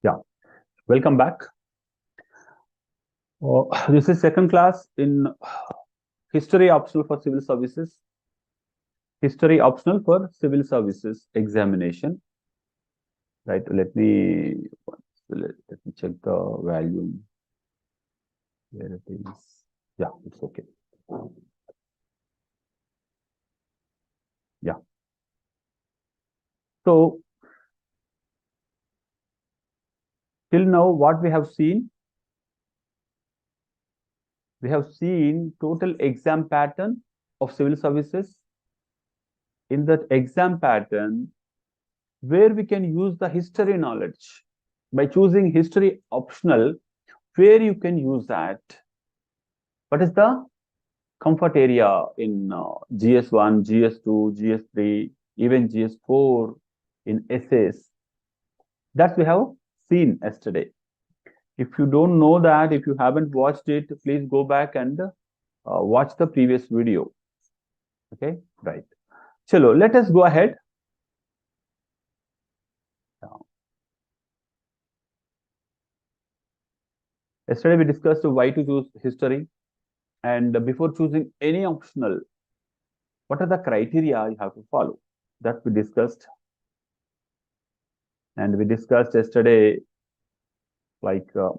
Yeah, welcome back. This is second class in history optional for civil services. History optional for civil services examination. Right. Let me check the volume. Where it is. Yeah, it's okay. Yeah. So till now, what we have seen total exam pattern of civil services. In that exam pattern, where we can use the history knowledge by choosing history optional, where you can use that. What is the comfort area in GS1, GS2, GS3, even GS4 in essays? That we have seen yesterday. If you don't know that, if you haven't watched it, please go back and watch the previous video. Okay, right. Chalo, let us go ahead. Yesterday we discussed why to choose history, and before choosing any optional, what are the criteria you have to follow? That we discussed. And we discussed yesterday like the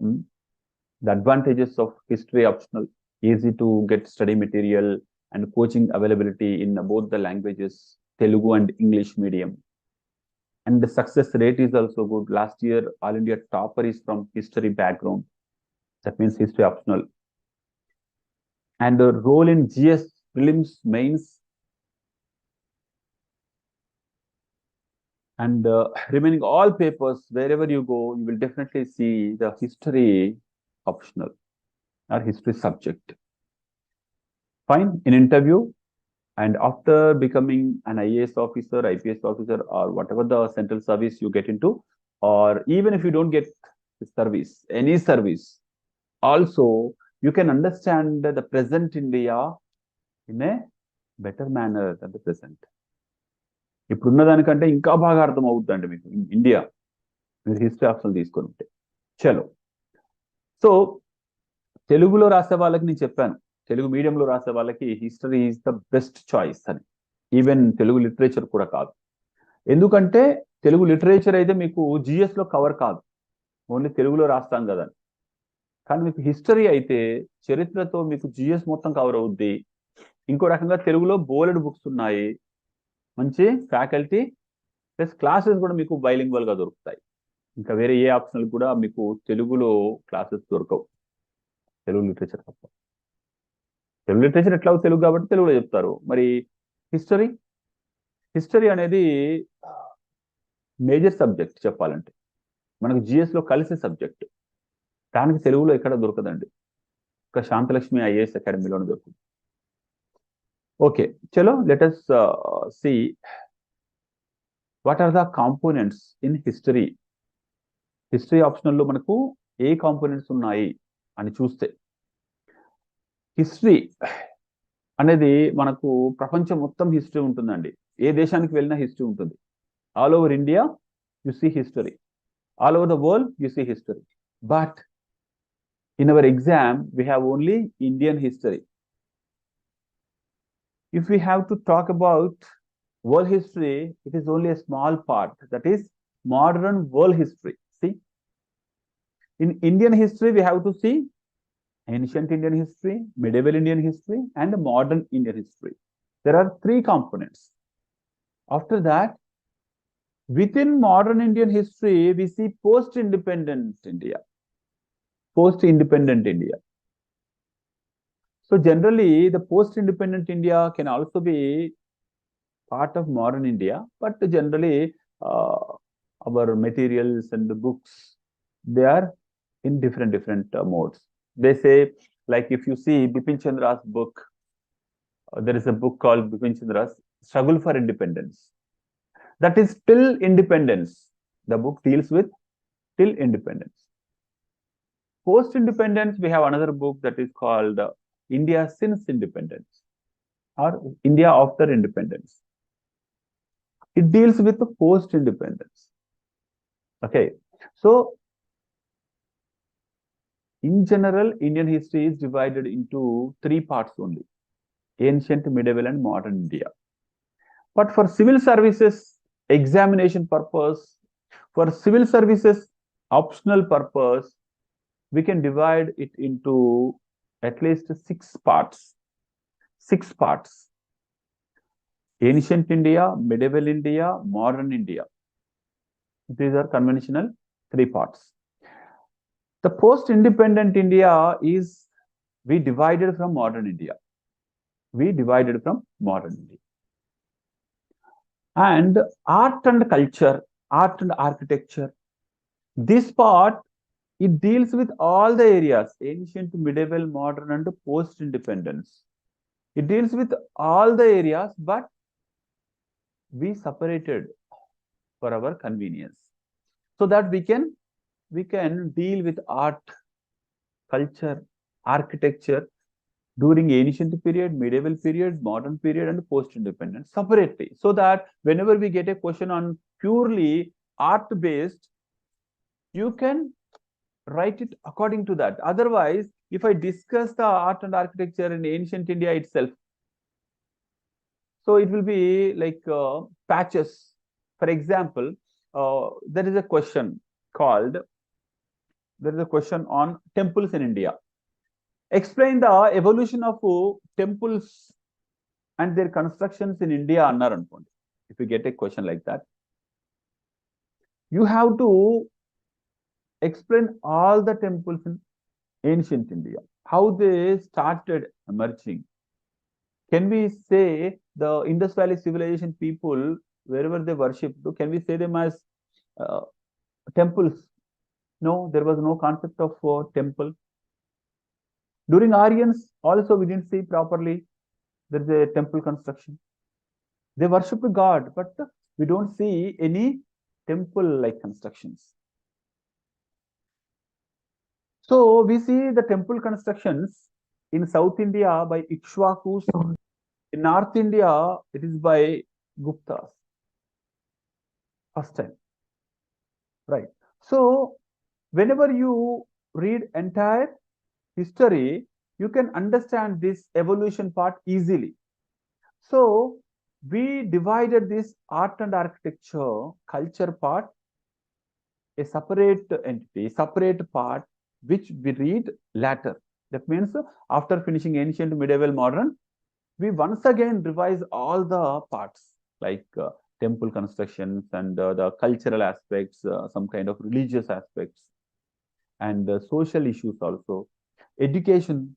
advantages of history optional, easy to get study material and coaching availability in both the languages, Telugu and English medium. And the success rate is also good. Last year, All India topper is from history background. That means history optional. And the role in GS Prelims, mains, and remaining all papers, wherever you go, you will definitely see the history optional or history subject. Fine, in interview, and after becoming an IAS officer, IPS officer, or whatever the central service you get into, or even if you don't get the service, any service, also you can understand the present India in a better manner than the present. ఇప్పుడున్న దానికంటే ఇంకా బాగా అర్థం అవుతుందండి మీకు India మీరు history option తీసుకొని ఉంటే. చలో, సో తెలుగులో రాసే వాళ్ళకి నేను చెప్పాను, తెలుగు మీడియంలో రాసే వాళ్ళకి history is the best choice అని. ఈవెన్ తెలుగు లిటరేచర్ కూడా కాదు. ఎందుకంటే తెలుగు లిటరేచర్ అయితే మీకు GS లో కవర్ కాదు, ఓన్లీ తెలుగులో రాస్తాం కదా. కానీ మీకు హిస్టరీ అయితే చరిత్రతో మీకు GS మొత్తం కవర్ అవుద్ది. ఇంకో రకంగా తెలుగులో బోలెడ్ బుక్స్ ఉన్నాయి, మంచి ఫ్యాకల్టీ ప్లస్ క్లాసెస్ కూడా మీకు బైలింగ్వల్ గా దొరుకుతాయి. ఇంకా వేరే ఏ ఆప్షనల్ కూడా మీకు తెలుగులో క్లాసెస్ దొరకవు, తెలుగు లిటరేచర్ తప్ప. తెలుగు లిటరేచర్ ఎట్లా తెలుగు కాబట్టి తెలుగులో చెప్తారు. మరి హిస్టరీ అనేది మేజర్ సబ్జెక్ట్ చెప్పాలంటే, మనకు GS లో కలిసే సబ్జెక్ట్. దానికి తెలుగులో ఎక్కడ దొరకదండి, ఒక శాంతలక్ష్మి IAS అకాడమీలోనే దొరుకుతుంది. ఓకే, చలో let us see what are the components in history. History ఆప్షనల్లో మనకు ఏ కాంపోనెంట్స్ ఉన్నాయి అని చూస్తే, హిస్టరీ అనేది మనకు ప్రపంచం మొత్తం హిస్టరీ ఉంటుందండి. ఏ దేశానికి వెళ్ళినా హిస్టరీ ఉంటుంది. All over India you see history, all over the world you see history. But in our exam we have only Indian history. If we have to talk about world history, it is only a small part, that is modern world history. See, in Indian history we have to see ancient Indian history, medieval Indian history, and modern Indian history. There are three components. After that, within modern Indian history we see post-independent India. So generally the post-independent India can also be part of modern India, but generally our materials and the books, they are in different modes. They say, like if you see Bipin Chandra's book, there is a book called Bipin Chandra's Struggle for Independence. That is till independence. The book deals with till independence. Post-independence, we have another book that is called India Since Independence or India After Independence. It deals with the post-independence. Okay, so In general, Indian history is divided into three parts only: ancient, medieval, and modern India. But for civil services examination purpose, for civil services optional purpose, we can divide it into at least six parts. Six parts: ancient India, medieval India, modern India. These are conventional three parts. The post-independent India is we divided from modern India. We divided from modern India. And art and culture, art and architecture. This part, it deals with all the areas: ancient, medieval, modern, and post-independence. It deals with all the areas, but we separated for our convenience, so that we can deal with art, culture, architecture during ancient period, medieval period, modern period, and post-independence separately, so that whenever we get a question on purely art-based, you can write it according to that. Otherwise, if I discuss the art and architecture in ancient India itself, so it will be like patches. For example, there is a question on temples in India. Explain the evolution of temples and their constructions in India. If you get a question like that, you have to explain all the temples in ancient India, how they started emerging. Can we say the Indus Valley civilization people, wherever they worshipped, can we say them as temples? No, there was no concept of temple. During Aryans, also we didn't see properly there is a temple construction. They worship God, but we don't see any temple-like constructions. So we see the temple constructions in South India by Ikshvakus. In North India, it is by Guptas. First time. Right. So whenever you read entire history, you can understand this evolution part easily. So we divided this art and architecture, culture part, a separate entity, separate part, which we read later. That means after finishing ancient, medieval, modern, we once again revise all the parts like temple constructions and the cultural aspects, some kind of religious aspects, and social issues also. Education,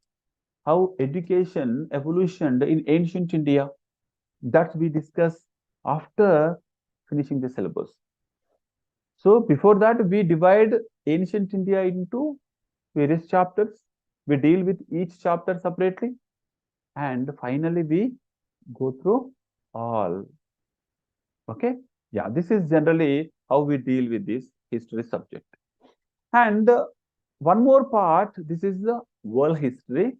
how education evolutioned in ancient India, that we discuss after finishing the syllabus. So before that, we divide ancient India into various chapters. We deal with each chapter separately, and finally we go through all. Okay, yeah, this is generally how we deal with this history subject. And one more part, this is the world history.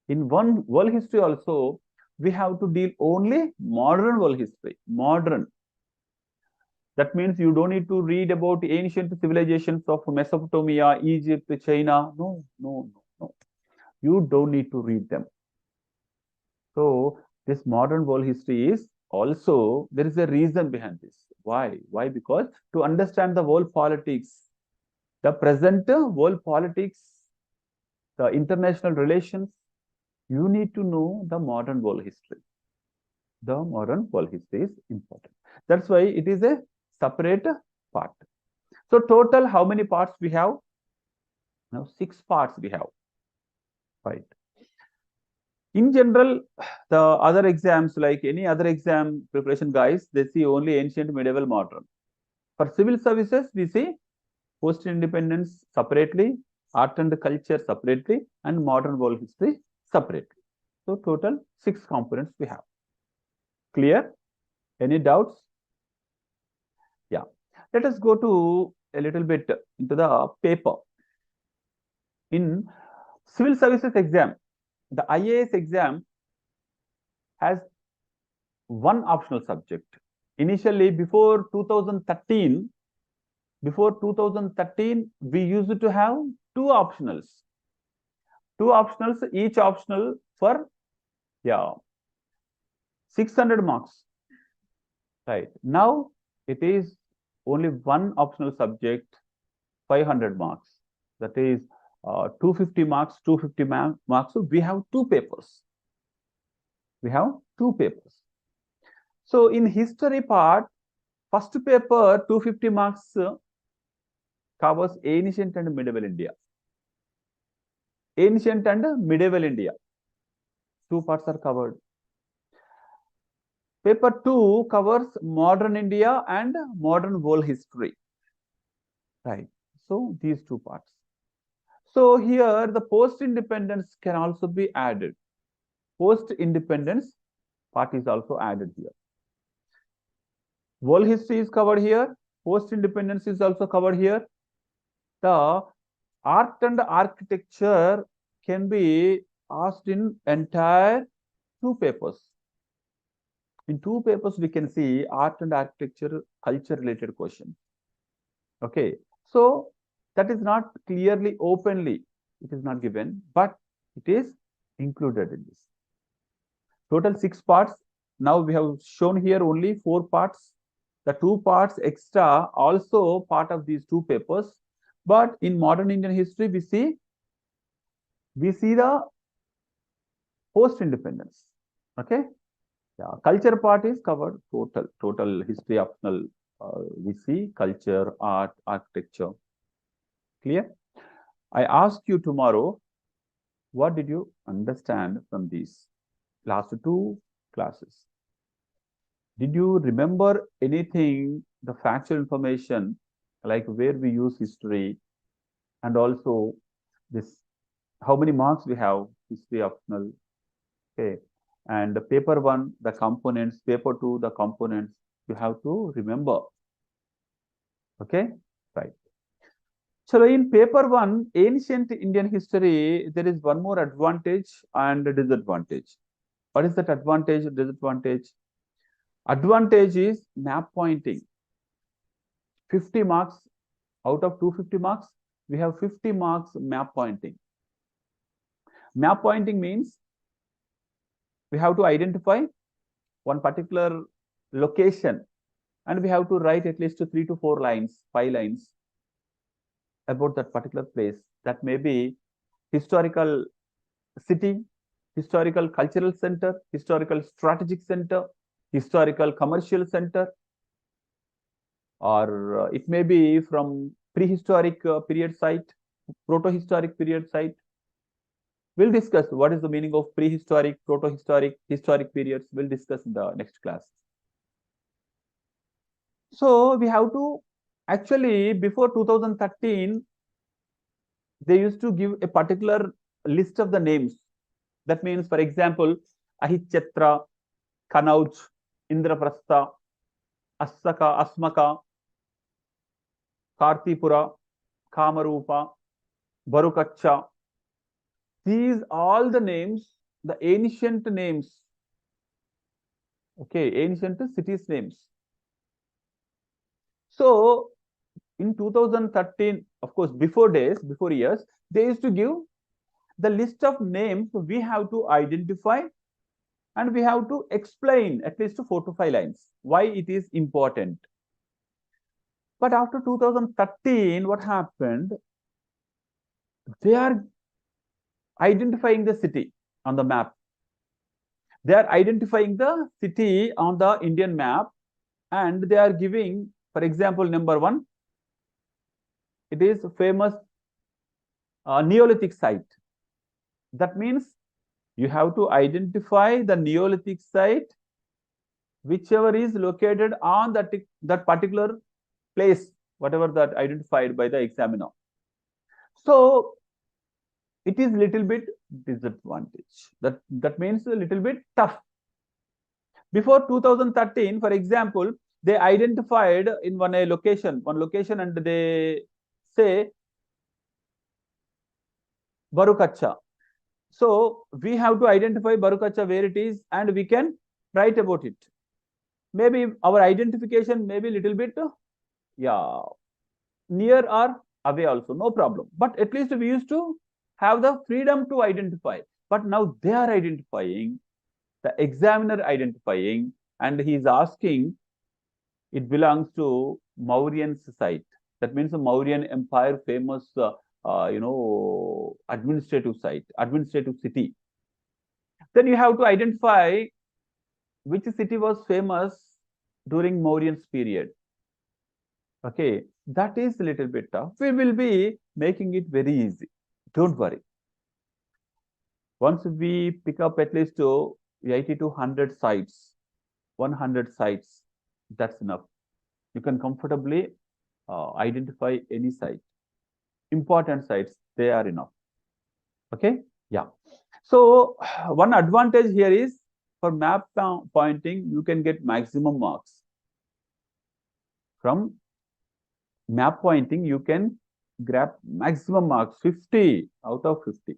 In one world history also, we have to deal only modern world history. Modern. That means you don't need to read about ancient civilizations of Mesopotamia, Egypt, China. No, no, no, no. You don't need to read them. So this modern world history is also, there is a reason behind this. Why? Why? Because to understand the world politics, the present world politics, the international relations, you need to know the modern world history. The modern world history is important. That's why it is a separate part. So total, how many parts we have? Now 6 parts we have. Right. In general, the other exams, like any other exam preparation guys, they see only ancient, medieval, modern. For civil services, we see post-independence separately, art and culture separately, and modern world history separately. So total 6 components we have. Clear? Any doubts? Yeah. Let us go to a little bit into the paper. In civil services exam, the IAS exam has one optional subject. Initially, before 2013, we used to have 2 optionals. 2 optionals, each optional for 600 marks. Right. Now it is only one optional subject, 500 marks. That is 250 marks, 250 marks. So we have 2 papers. We have 2 papers. So in history part, first paper 250 marks covers ancient and medieval India. Ancient and medieval India. 2 parts are covered. Paper 2 covers modern India and modern world history. Right. So these 2 parts. So here the post-independence can also be added. Post-independence part is also added here. World history is covered here. Post-independence is also covered here. The art and architecture can be asked in entire 2 papers. In 2 papers, we can see art and architecture, culture related questions. Okay. So that is not clearly, openly, it is not given, but it is included in this. Total 6 parts. Now we have shown here only 4 parts. The 2 parts extra also part of these 2 papers. But in modern Indian history, we see the post-independence. Okay. Yeah, culture part is covered total history optional. We see culture, art, architecture. Clear? I ask you tomorrow, what did you understand from these last 2 classes? Did you remember anything, the factual information, like where we use history, and also this, how many marks we have, history optional, okay, and paper 1, the components, paper 2, the components, you have to remember, okay, right. So in paper 1, ancient Indian history, there is one more advantage and disadvantage. What is that advantage and disadvantage? Advantage is map pointing. 50 marks out of 250 marks, we have 50 marks map pointing. Map pointing means we have to identify one particular location and we have to write at least 3 to 4 lines, 5 lines about that particular place. That may be historical city, historical cultural center, historical strategic center, historical commercial center, or it may be from prehistoric period site, proto-historic period site. We'll discuss what is the meaning of prehistoric, proto-historic, historic periods. We'll discuss in the next class. So we have to, actually before 2013, they used to give a particular list of the names. That means, for example, Ahichatra, Kanauj, Indraprastha, Assaka, Asmaka, Kartipura, Kamarupa, Barukacha. These all the names, the ancient names. Okay, ancient cities names. So in 2013, of course, before years, they used to give the list of names we have to identify and we have to explain at least 4 to 5 lines why it is important. But after 2013, what happened? They are identifying the city on the map. They are identifying the city on the Indian map and they are giving, for example, number 1, it is a famous Neolithic site. That means you have to identify the Neolithic site, whichever is located on that particular place, whatever that identified by the examiner. So it is little bit disadvantage. That means a little bit tough. Before 2013, for example, they identified in one location, and they say Barukacha. So we have to identify Barukacha where it is and we can write about it. Maybe our identification may be little bit near or away also, no problem. But at least we used to have the freedom to identify. But now they are identifying, the examiner identifying, and he is asking, it belongs to Mauryan site. That means the Mauryan Empire famous, administrative site, administrative city. Then you have to identify which city was famous during Mauryan's period. Okay, that is a little bit tough. We will be making it very easy. Don't worry. Once we pick up at least 80 to 100 sites, 100 sites, that's enough. You can comfortably identify any site. Important sites, they are enough. Okay, yeah. So one advantage here is for map pointing, you can get maximum marks. From map pointing, you can grab maximum marks, 50 out of 50.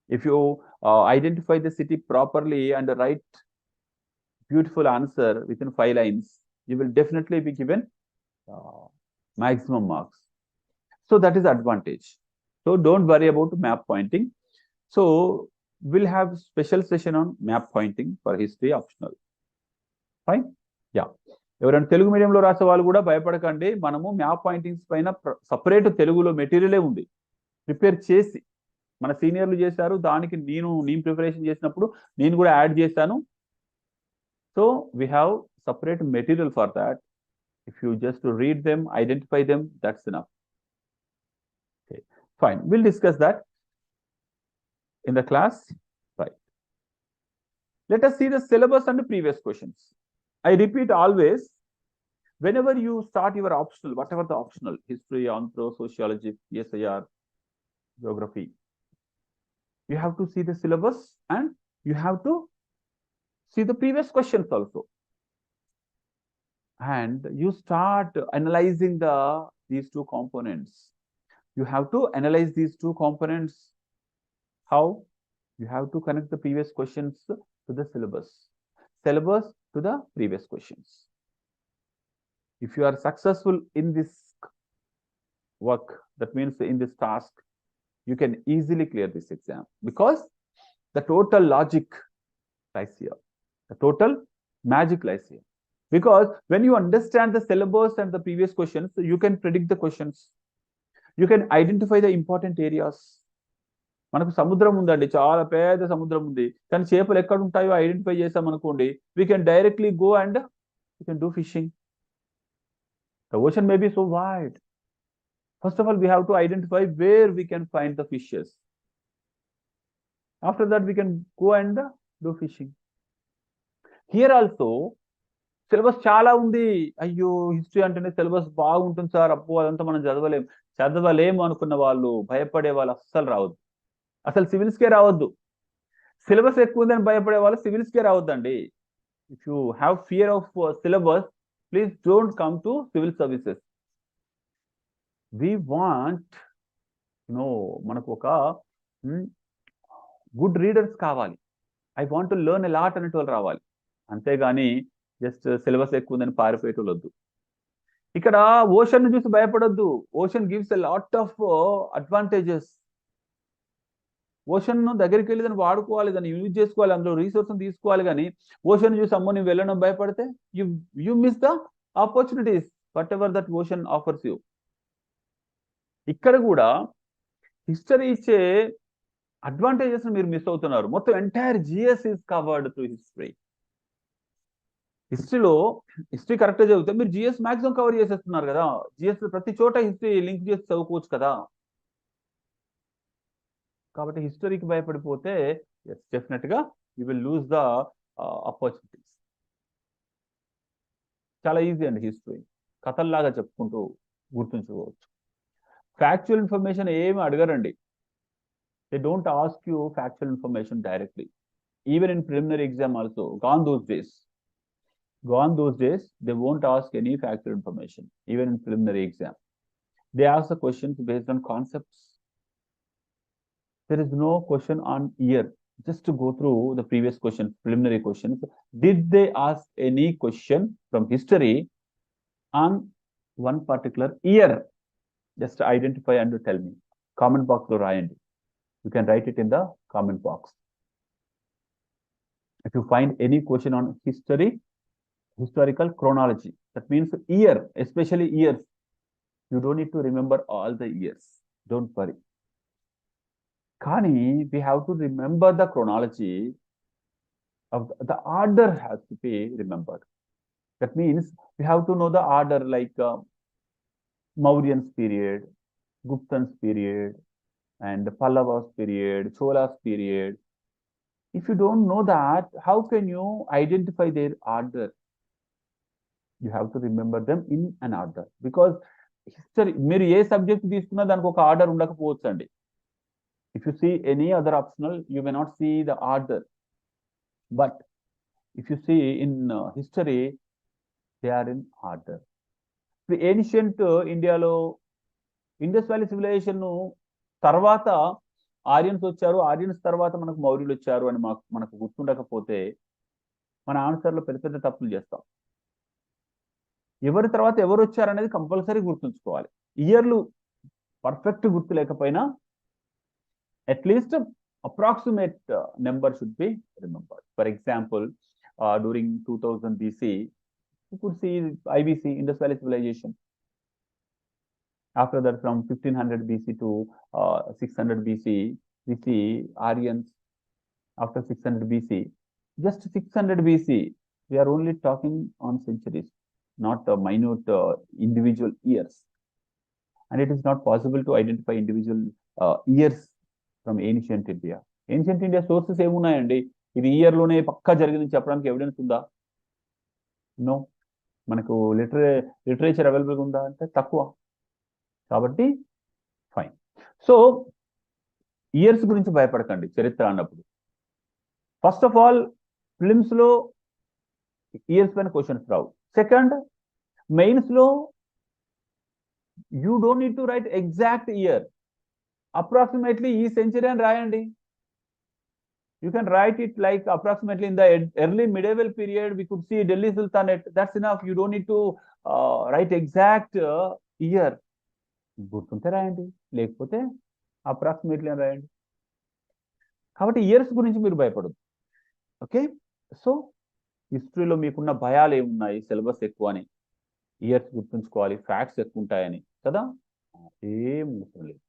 If you identify the city properly and write beautiful answer within 5 lines, you will definitely be given maximum marks. So that is advantage. So don't worry about map pointing. So we'll have special session on map pointing for history optional. Fine? Yeah. ఎవరైనా తెలుగు మీడియంలో రాసే వాళ్ళు కూడా భయపడకండి. మనము map pointings పైన separate తెలుగులో మెటీరియలే ఉంది, ప్రిపేర్ చేసి మన సీనియర్లు చేశారు. దానికి నేను ప్రిపరేషన్ చేసినప్పుడు నేను కూడా యాడ్ చేశాను. So we have separate material for that. If you just read them, identify them, that's enough. Okay, fine. We'll discuss that in the class. Right. Let us see the syllabus and the previous questions. I repeat always, whenever you start your optional, whatever the optional, history, anthro, sociology, PSIR, geography, you have to see the syllabus and you have to see the previous questions also. And you start analyzing these two components. You have to analyze these two components. How? You have to connect the previous questions to the syllabus to the previous questions. If you are successful in this work, that means in this task, you can easily clear this exam, because the total logic lies here. The total magic lies here. Because when you understand the syllabus and the previous questions, you can predict the questions. You can identify the important areas. మనకు సముద్రం ఉందండి, చాలా పెద్ద సముద్రం ఉంది, కానీ చేపలు ఎక్కడ ఉంటాయో ఐడెంటిఫై చేసాం అనుకోండి, we can directly go and we can do fishing. The ocean may be so wide. First of all, we have to identify where we can find the fishes. After that, we can go and do fishing. Here also, syllabus చాలా ఉంది. అయ్యో, history అంటేనే syllabus బాగుంటుంది sir, అప్పు అదంతా మనం చదవలేము అనుకున్న వాళ్ళు, భయపడే వాళ్ళు అస్సలు రావద్దు. అసలు సివిల్స్కే రావద్దు. సిలబస్ ఎక్కువ ఉందని భయపడే వాళ్ళు సివిల్స్కే రావద్దండి. If you have fear of syllabus, please don't come to civil services. We want మనకు ఒక గుడ్ రీడర్స్ కావాలి. I want to learn a lot అనేటోళ్ళు రావాలి. అంతేగాని జస్ట్ సిలబస్ ఎక్కువ ఉందని పారిపోయేటోళ్ళు వద్దు. ఇక్కడ ఓషన్ చూసి భయపడొద్దు. Ocean gives a lot of advantages. Ocean దగ్గరికి వెళ్ళి దాన్ని వాడుకోవాలి, దాన్ని యూజ్ చేసుకోవాలి, అందులో రీసోర్స్ తీసుకోవాలి. కానీ ఓషన్ చూసి అమ్మో నువ్వు వెళ్ళడం భయపడితే you miss the opportunities whatever that ocean offers you. ఇక్కడ కూడా హిస్టరీ ఇచ్చే అడ్వాంటేజెస్ మీరు మిస్ అవుతున్నారు. మొత్తం entire GS is covered through history. హిస్టరీలో హిస్టరీ కరెక్ట్గా చదివితే మీరు జిఎస్ మ్యాక్సిమం కవర్ చేసేస్తున్నారు కదా. జిఎస్ ప్రతి చోట హిస్టరీ లింక్ చేసి చదువుకోవచ్చు కదా. కాబట్టి హిస్టరీకి భయపడిపోతే డెఫినెట్గా you will lose the opportunities. చాలా ఈజీ అండి హిస్టరీ, కథల్లాగా చెప్పుకుంటూ గుర్తుంచుకోవచ్చు. ఫ్యాక్చువల్ ఇన్ఫర్మేషన్ ఏమి అడగరండి. They don't ask you factual information directly. Even in preliminary exam also, gone those days, they won't ask any factual information, even in preliminary exam. They ask the questions based on concepts. There is no question on year. Just to go through the previous questions, preliminary questions. Did they ask any question from history on one particular year? Just identify and tell me. Comment box lo rayandi. You can write it in the comment box. If you find any question on history, historical chronology, that means year, especially years, you don't need to remember all the years. Don't worry. Kani, we have to remember the chronology of the order has to be remembered. That means we have to know the order like Mauryans period, Guptans period, and Pallavas period, Cholas period. If you don't know that, how can you identify their order? You have to remember them in an order. Because history, మీరు ఏ subject తీసుకున్నా దానికి ఒక order ఉండకపోవచ్చు అండి. If you see any other optional, you may not see the order. But if you see in history, they are in order. The ancient ఇండియాలో Indus valley civilisation తర్వాత Aryans వచ్చారు, Aryans తర్వాత మనకు మౌర్యులు వచ్చారు అని మనకు గుర్తుండకపోతే మన ఆన్సర్లో పెద్ద పెద్ద తప్పులు చేస్తాం. ఎవరి తర్వాత ఎవరు వచ్చారు అనేది కంపల్సరీ గుర్తుంచుకోవాలి. ఇయర్లు పర్ఫెక్ట్ గుర్తు లేకపోయినా at least approximate number should be remembered. For example, during 2000 BC, you could see IBC, Indus Valley Civilization. After that, from 1500 BC to 600 BC, we see Aryans. After 600 BC, just 600 BC, we are only talking on centuries, not minute individual years. And it is not possible to identify individual years from ancient India. Ancient India sources ఏమున్నాయండి? ఇది year లోనే పక్కా జరిగిందని చెప్పడానికి evidence ఉందా? No. మనకు literature అవైలబుల్గా ఉందా అంటే తక్కువ. కాబట్టి ఫైన్. సో ఇయర్స్ గురించి భయపడకండి చరిత్ర అన్నప్పుడు. ఫస్ట్ ఆఫ్ ఆల్ ఫిలిమ్స్ లో ఇయర్స్ పైన క్వశ్చన్స్ రావు. సెకండ్, మెయిన్స్ లో you don't need to right exact year. Approximately ఈ century అని రాయండి. You can write it like approximately in the early medieval period we could see Delhi Sultanate. That's enough. You don't need to write exact year. గుర్తుంటే రాయండి, లేకపోతే approximately అని రాయండి. కాబట్టి years గురించి మీరు భయపడదు. ఓకే. సో హిస్టరీలో మీకున్న భయాలు ఏమున్నాయి? సిలబస్ ఎక్కువ అని, ఇయర్స్ గుర్తుంచుకోవాలి, ఫ్యాక్ట్స్ ఎక్కువ ఉంటాయని కదా. ఏం అవసరం లేదు,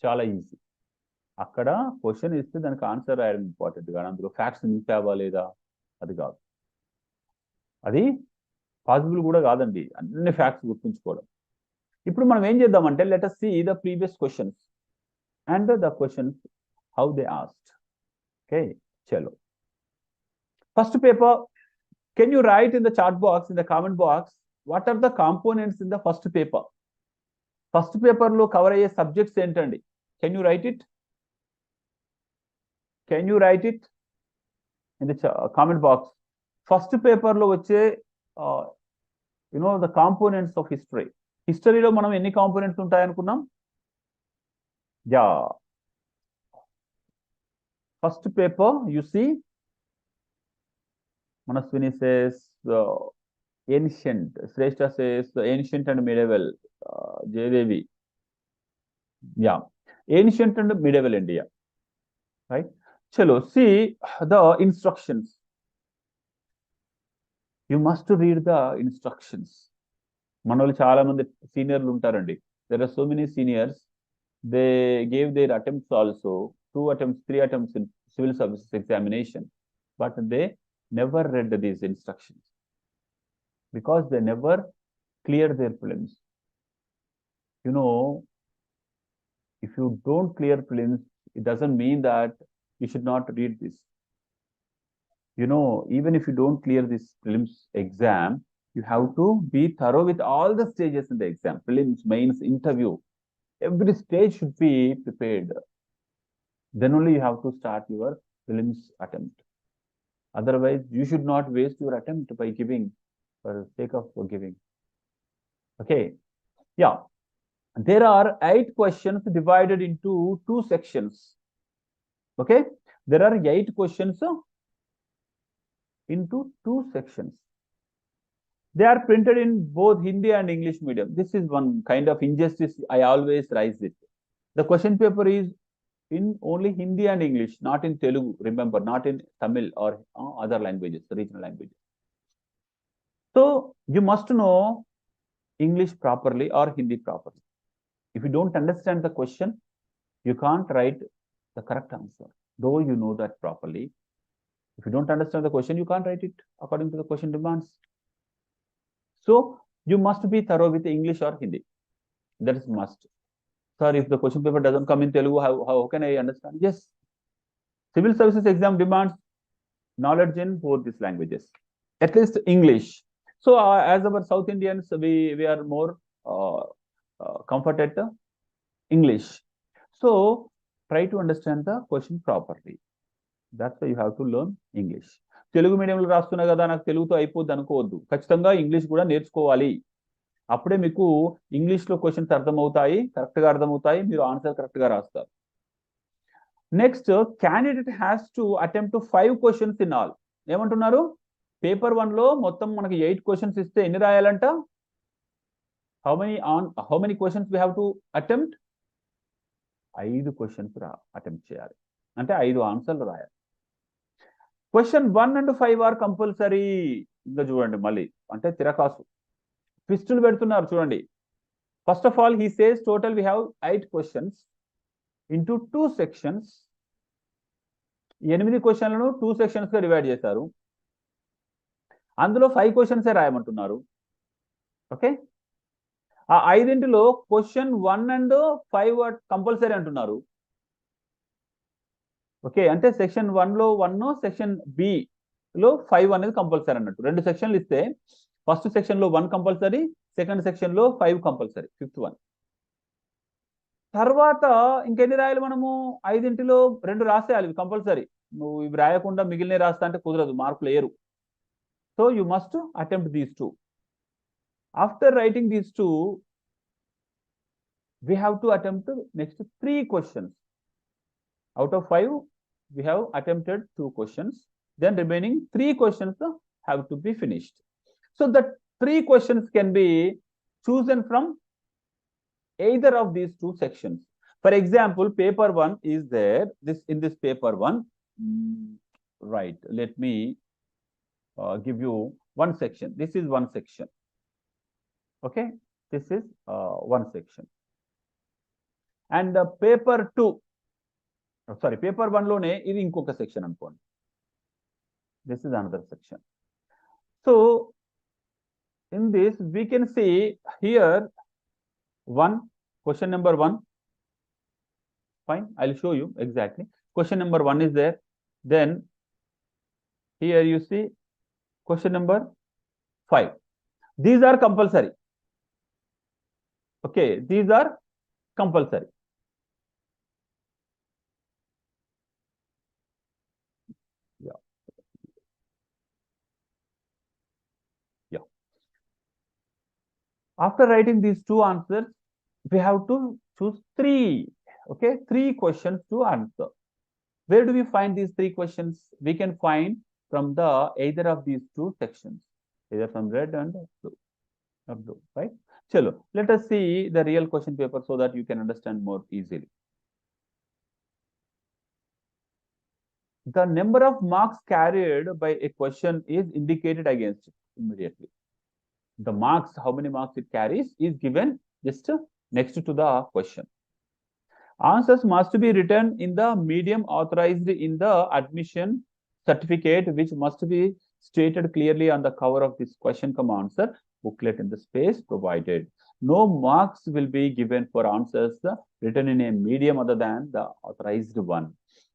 చాలా ఈజీ. అక్కడ క్వశ్చన్ ఇస్తే దానికి ఆన్సర్ రాయడం ఇంపార్టెంట్, కానీ అందులో ఫ్యాక్ట్స్ నింపావా లేదా అది కాదు. అది పాసిబుల్ కూడా కాదండి అన్ని ఫ్యాక్ట్స్ గుర్తుంచుకోవడం. ఇప్పుడు మనం ఏం చేద్దామంటే let us see the previous questions and the questions how they asked. Okay, chalo. First paper, can you write in the chat box, in the comment box, what are the components in the first paper? First paper లో cover అయ్యే subjects ఏంటండి? Can you write it? Can you write it in the comment box? First paper లో వచ్చే the components of history. హిస్టరీలో మనం ఎన్ని components ఉంటాయనుకున్నాం? Yeah, first paper you see Manaswini says ancient, Shrestha says ancient and medieval, Jaydevi, yeah, ancient and medieval India, right? Chalo, see the instructions. You must read the instructions. Manoli chaala mandi seniorlu untarandi. There are so many seniors, they gave their attempts also, 2 attempts, 3 attempts in civil services examination, but they never read these instructions because they never cleared their prelims. You know, if you don't clear prelims, it doesn't mean that you should not read this. You know, even if you don't clear this prelims exam, you have to be thorough with all the stages in the exam. Prelims, mains, interview, every stage should be prepared. Then only you have to start your prelims attempt. Otherwise, you should not waste your attempt by giving for the sake of giving. Okay, yeah. There are 8 questions divided into 2 sections. Okay, there are 8 questions into 2 sections. They are printed in both Hindi and English medium. This is one kind of injustice. I always raise it. The question paper is in only Hindi and English, not in Telugu. Remember, not in Tamil or other languages, regional languages. So you must know English properly or Hindi properly. If you don't understand the question, you can't write the correct answer, though you know that properly. If you don't understand the question, you can't write it according to the question demands. So you must be thorough with English or Hindi. That is must. Sir, if the question paper doesn't come in Telugu, how can I understand? Yes. Civil services exam demands knowledge in both these languages, at least English. So as our South Indians, we are more comfort at English. So try to understand the question properly. That's why you have to learn English. Telugu మీడియంలో రాస్తున్నా కదా నాకు తెలుగుతో అయిపోద్ది అనుకోవద్దు. ఖచ్చితంగా English కూడా నేర్చుకోవాలి. అప్పుడే మీకు ఇంగ్లీష్లో క్వశ్చన్స్ అర్థమవుతాయి, కరెక్ట్గా అర్థమవుతాయి, మీరు ఆన్సర్ కరెక్ట్గా రాస్తారు. Next, candidate has to attempt 5 questions in all. ఏమంటున్నారు? పేపర్ 1లో మొత్తం మనకి 8 క్వశ్చన్స్ ఇస్తే ఎన్ని రాయాలంట? How many questions we have to attempt? 5 questions attempt చేయాలి, అంటే 5 ఆన్సర్లు రాయాలి. Question 1 and 5 are compulsory. ఇంకా చూడండి మళ్ళీ అంటే తిరకాసు ట్విస్టులు పెడుతున్నారు చూడండి. First of all he says total we have 8 questions into 2 sections. 8 క్వశ్చన్లను 2 సెక్షన్స్ గా డివైడ్ చేశారు. అందులో 5 క్వశ్చన్సే రాయమంటున్నారు. ఓకే, ఆ 5లో క్వశ్చన్ 1 and 5 కంపల్సరీ అంటున్నారు. ఓకే, అంటే సెక్షన్ 1లో 1, సెక్షన్ బిలో 5 అనేది కంపల్సరీ అన్నట్టు. 2 సెక్షన్లు ఇస్తే ఫస్ట్ సెక్షన్లో 1 కంపల్సరీ, సెకండ్ సెక్షన్లో 5 కంపల్సరీ, 5th one. తర్వాత ఇంకెన్ని రాయాలి మనము? 5లో 2 రాసేయాలి కంపల్సరీ. నువ్వు ఇవి రాయకుండా మిగిలిన రాస్తా అంటే కుదరదు, మార్కులు వేయరు. So you must attempt these 2. After writing these 2, we have to attempt next 3 questions. Out of 5, we have attempted 2 questions. Then remaining 3 questions have to be finished. So the 3 questions can be chosen from either of these 2 sections. For example, paper 1 is there. In this paper 1, right? Let me give you one section. This is one section. Okay, this is one section. And paper 2, sorry, paper 1లోనే ఇది ఇంకొక section అనుకోండి. This is another section. So in this we can see here question number 1. Fine, I'll show you exactly. Question number 1 is there. Then here you see question number 5. These are compulsory. Okay, these are compulsory. After writing these 2 answers, we have to choose 3. Okay, 3 questions to answer. Where do we find these 3 questions? We can find from either of these 2 sections, either from red and blue, right? Chalo, let us see the real question paper so that you can understand more easily. The number of marks carried by a question is indicated against it immediately. The marks, how many marks it carries, is given just next to the question. Answers must be written in the medium authorized in the admission certificate, which must be stated clearly on the cover of this question answer booklet in the space provided. No marks will be given for answers written in a medium other than the authorized one.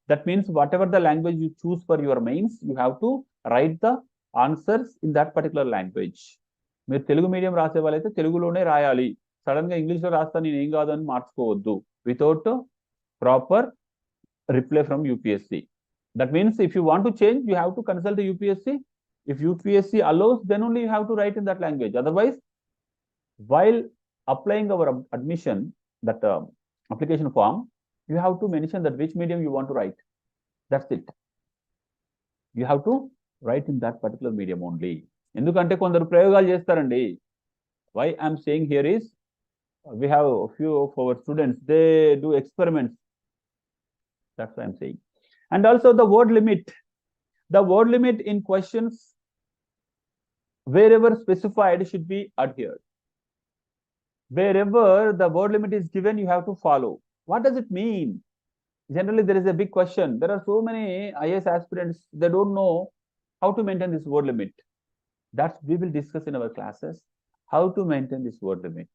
That means whatever the language you choose for your mains, you have to write the answers in that particular language. మీరు Telugu medium రాసే వాళ్ళైతే తెలుగులోనే రాయాలి. Sudden గా ఇంగ్లీష్లో రాస్తా నేను ఏం కాదని మార్చుకోవద్దు. Without proper reply from UPSC. That means if you want to change, you have to consult the UPSC. If UPSC allows, then only you have to write in that language. Otherwise, while applying our admission, that application form, you have to mention that which medium you want to write. That's it. You have to write in that particular medium only. ఎందుకంటే కొందరు ప్రయోగాలు చేస్తారండి. Why I'm saying here is, we have a few of our students, they do experiments. That's what I'm saying. And also the word limit. The word limit in questions, wherever specified, should be adhered. Wherever the word limit is given, you have to follow. What does it mean? Generally, there is a big question. There are so many IAS aspirants, they don't know how to maintain this word limit. That we will discuss in our classes, how to maintain this word limit.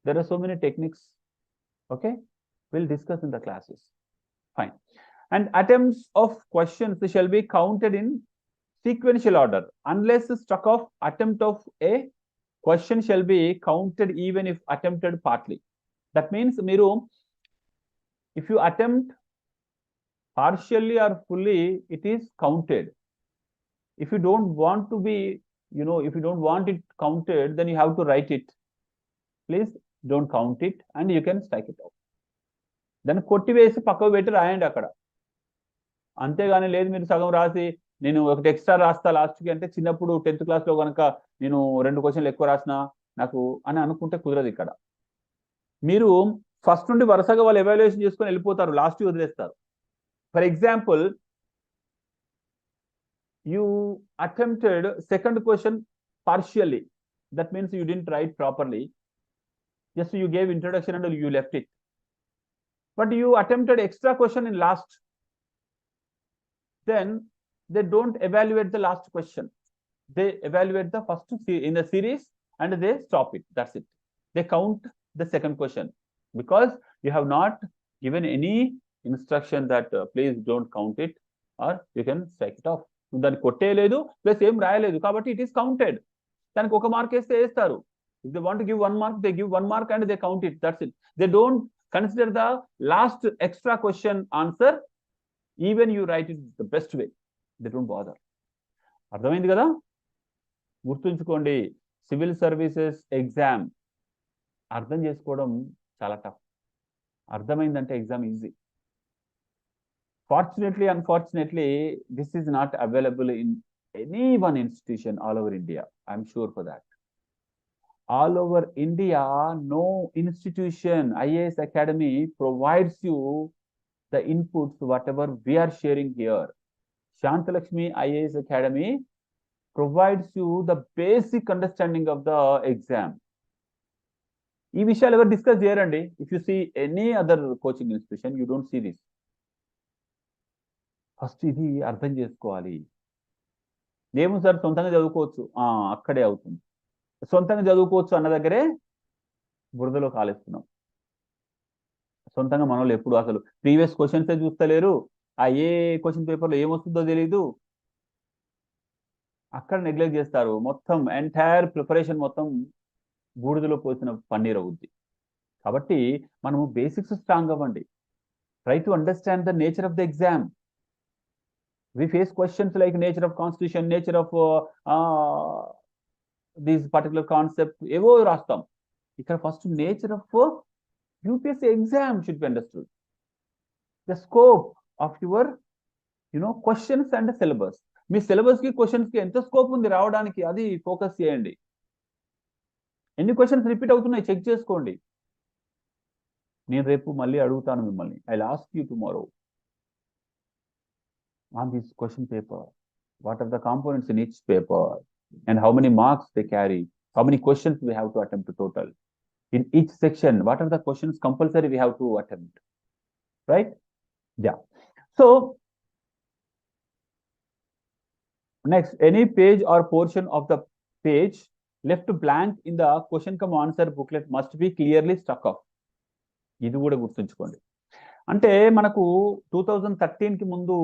There are so many techniques. Okay, we'll discuss in the classes. Fine. And attempts of questions shall be counted in sequential order. Unless struck off, attempt of a question shall be counted even if attempted partly. That means, Miru, if you attempt partially or fully, it is counted. If you don't want to be, if you don't want it counted, then you have to write it. Please don't count it and you can strike it out. Then కొట్టివేసి పక్కకు పెట్టి రాయండి అక్కడ. అంతేగాని లేదు మీరు సగం రాసి నేను ఒకటి ఎక్స్ట్రా రాస్తా లాస్ట్కి అంటే, చిన్నప్పుడు 10th క్లాస్లో కనుక నేను 2 క్వశ్చన్లు ఎక్కువ రాసిన నాకు అని అనుకుంటే కుదరదు. ఇక్కడ మీరు ఫస్ట్ నుండి వరుసగా వాళ్ళు ఎవాల్యుయేషన్ చేసుకొని వెళ్ళిపోతారు, లాస్ట్ వదిలేస్తారు. For example, you attempted second question partially. That means you didn't write properly. Just you gave introduction and you left it. But you attempted extra question in last. Then they don't evaluate the last question. They evaluate the first in the series and they stop it. That's it. They count the second question because you have not given any instruction that please don't count it or you can strike it off. దాన్ని కొట్టేయలేదు plus ఏం రాయలేదు కాబట్టి it is counted. దానికి 1 mark వేస్తే వేస్తారు. If they want give 1 mark, they give 1 mark and they count it. That's it. They don't consider the last extra question answer even you write it the best way. They don't bother. అర్థమైంది కదా? గుర్తుంచుకోండి, civil services exam అర్థం చేసుకోవడం చాలా tough. అర్థమైందంటే exam easy. Fortunately, unfortunately, this is not available in any one institution all over India. I'm sure for that. All over India, no institution, IAS Academy provides you the inputs, whatever we are sharing here. Shanthalakshmi IAS Academy provides you the basic understanding of the exam. ఈ విషయాలు ఎవరు discuss చేయరండి. If you see any other coaching institution, you don't see this. First ఇది అర్థం చేసుకోవాలి. ఏమో sir సొంతంగా చదువుకోవచ్చు, అక్కడే అవుతుంది. సొంతంగా చదువుకోవచ్చు అన్న దగ్గరే బురదలో కాలేస్తున్నాం. సొంతంగా మన వాళ్ళు ఎప్పుడు అసలు ప్రీవియస్ క్వశ్చన్సే చూస్తలేరు. ఏ క్వశ్చన్ పేపర్లో ఏమొస్తుందో తెలీదు, అక్కడ నెగ్లెక్ట్ చేస్తారు. మొత్తం ఎంటైర్ ప్రిపరేషన్ మొత్తం బూడిదలో పోసిన పన్నీర్ అవుద్ది. కాబట్టి మనము బేసిక్స్ స్ట్రాంగ్ అవ్వండి. Try to understand the nature of the exam. We face questions like nature of constitution, nature of these particular concepts. Evo rastam. Ikkada first nature of UPSC exam should be understood. The scope of your, questions and the syllabus. Me syllabus కి questions కి ఎంత scope ఉంది రావడానికి, అది focus చేయండి. ఎన్ని questions repeat అవుతున్నాయి check చేసుకోండి. నేను రేపు మళ్ళీ అడుగుతాను మిమ్మల్ని. I'll ask you tomorrow on this question paper, what are the components in each paper and how many marks they carry, how many questions we have to attempt total in each section, what are the questions compulsory we have to attempt, right? Yeah. So next, any page or portion of the page left blank in the question cum answer booklet must be clearly struck off. ఇది కూడా గుర్తుంచుకోండి. అంటే మనకు 2013కి ముందు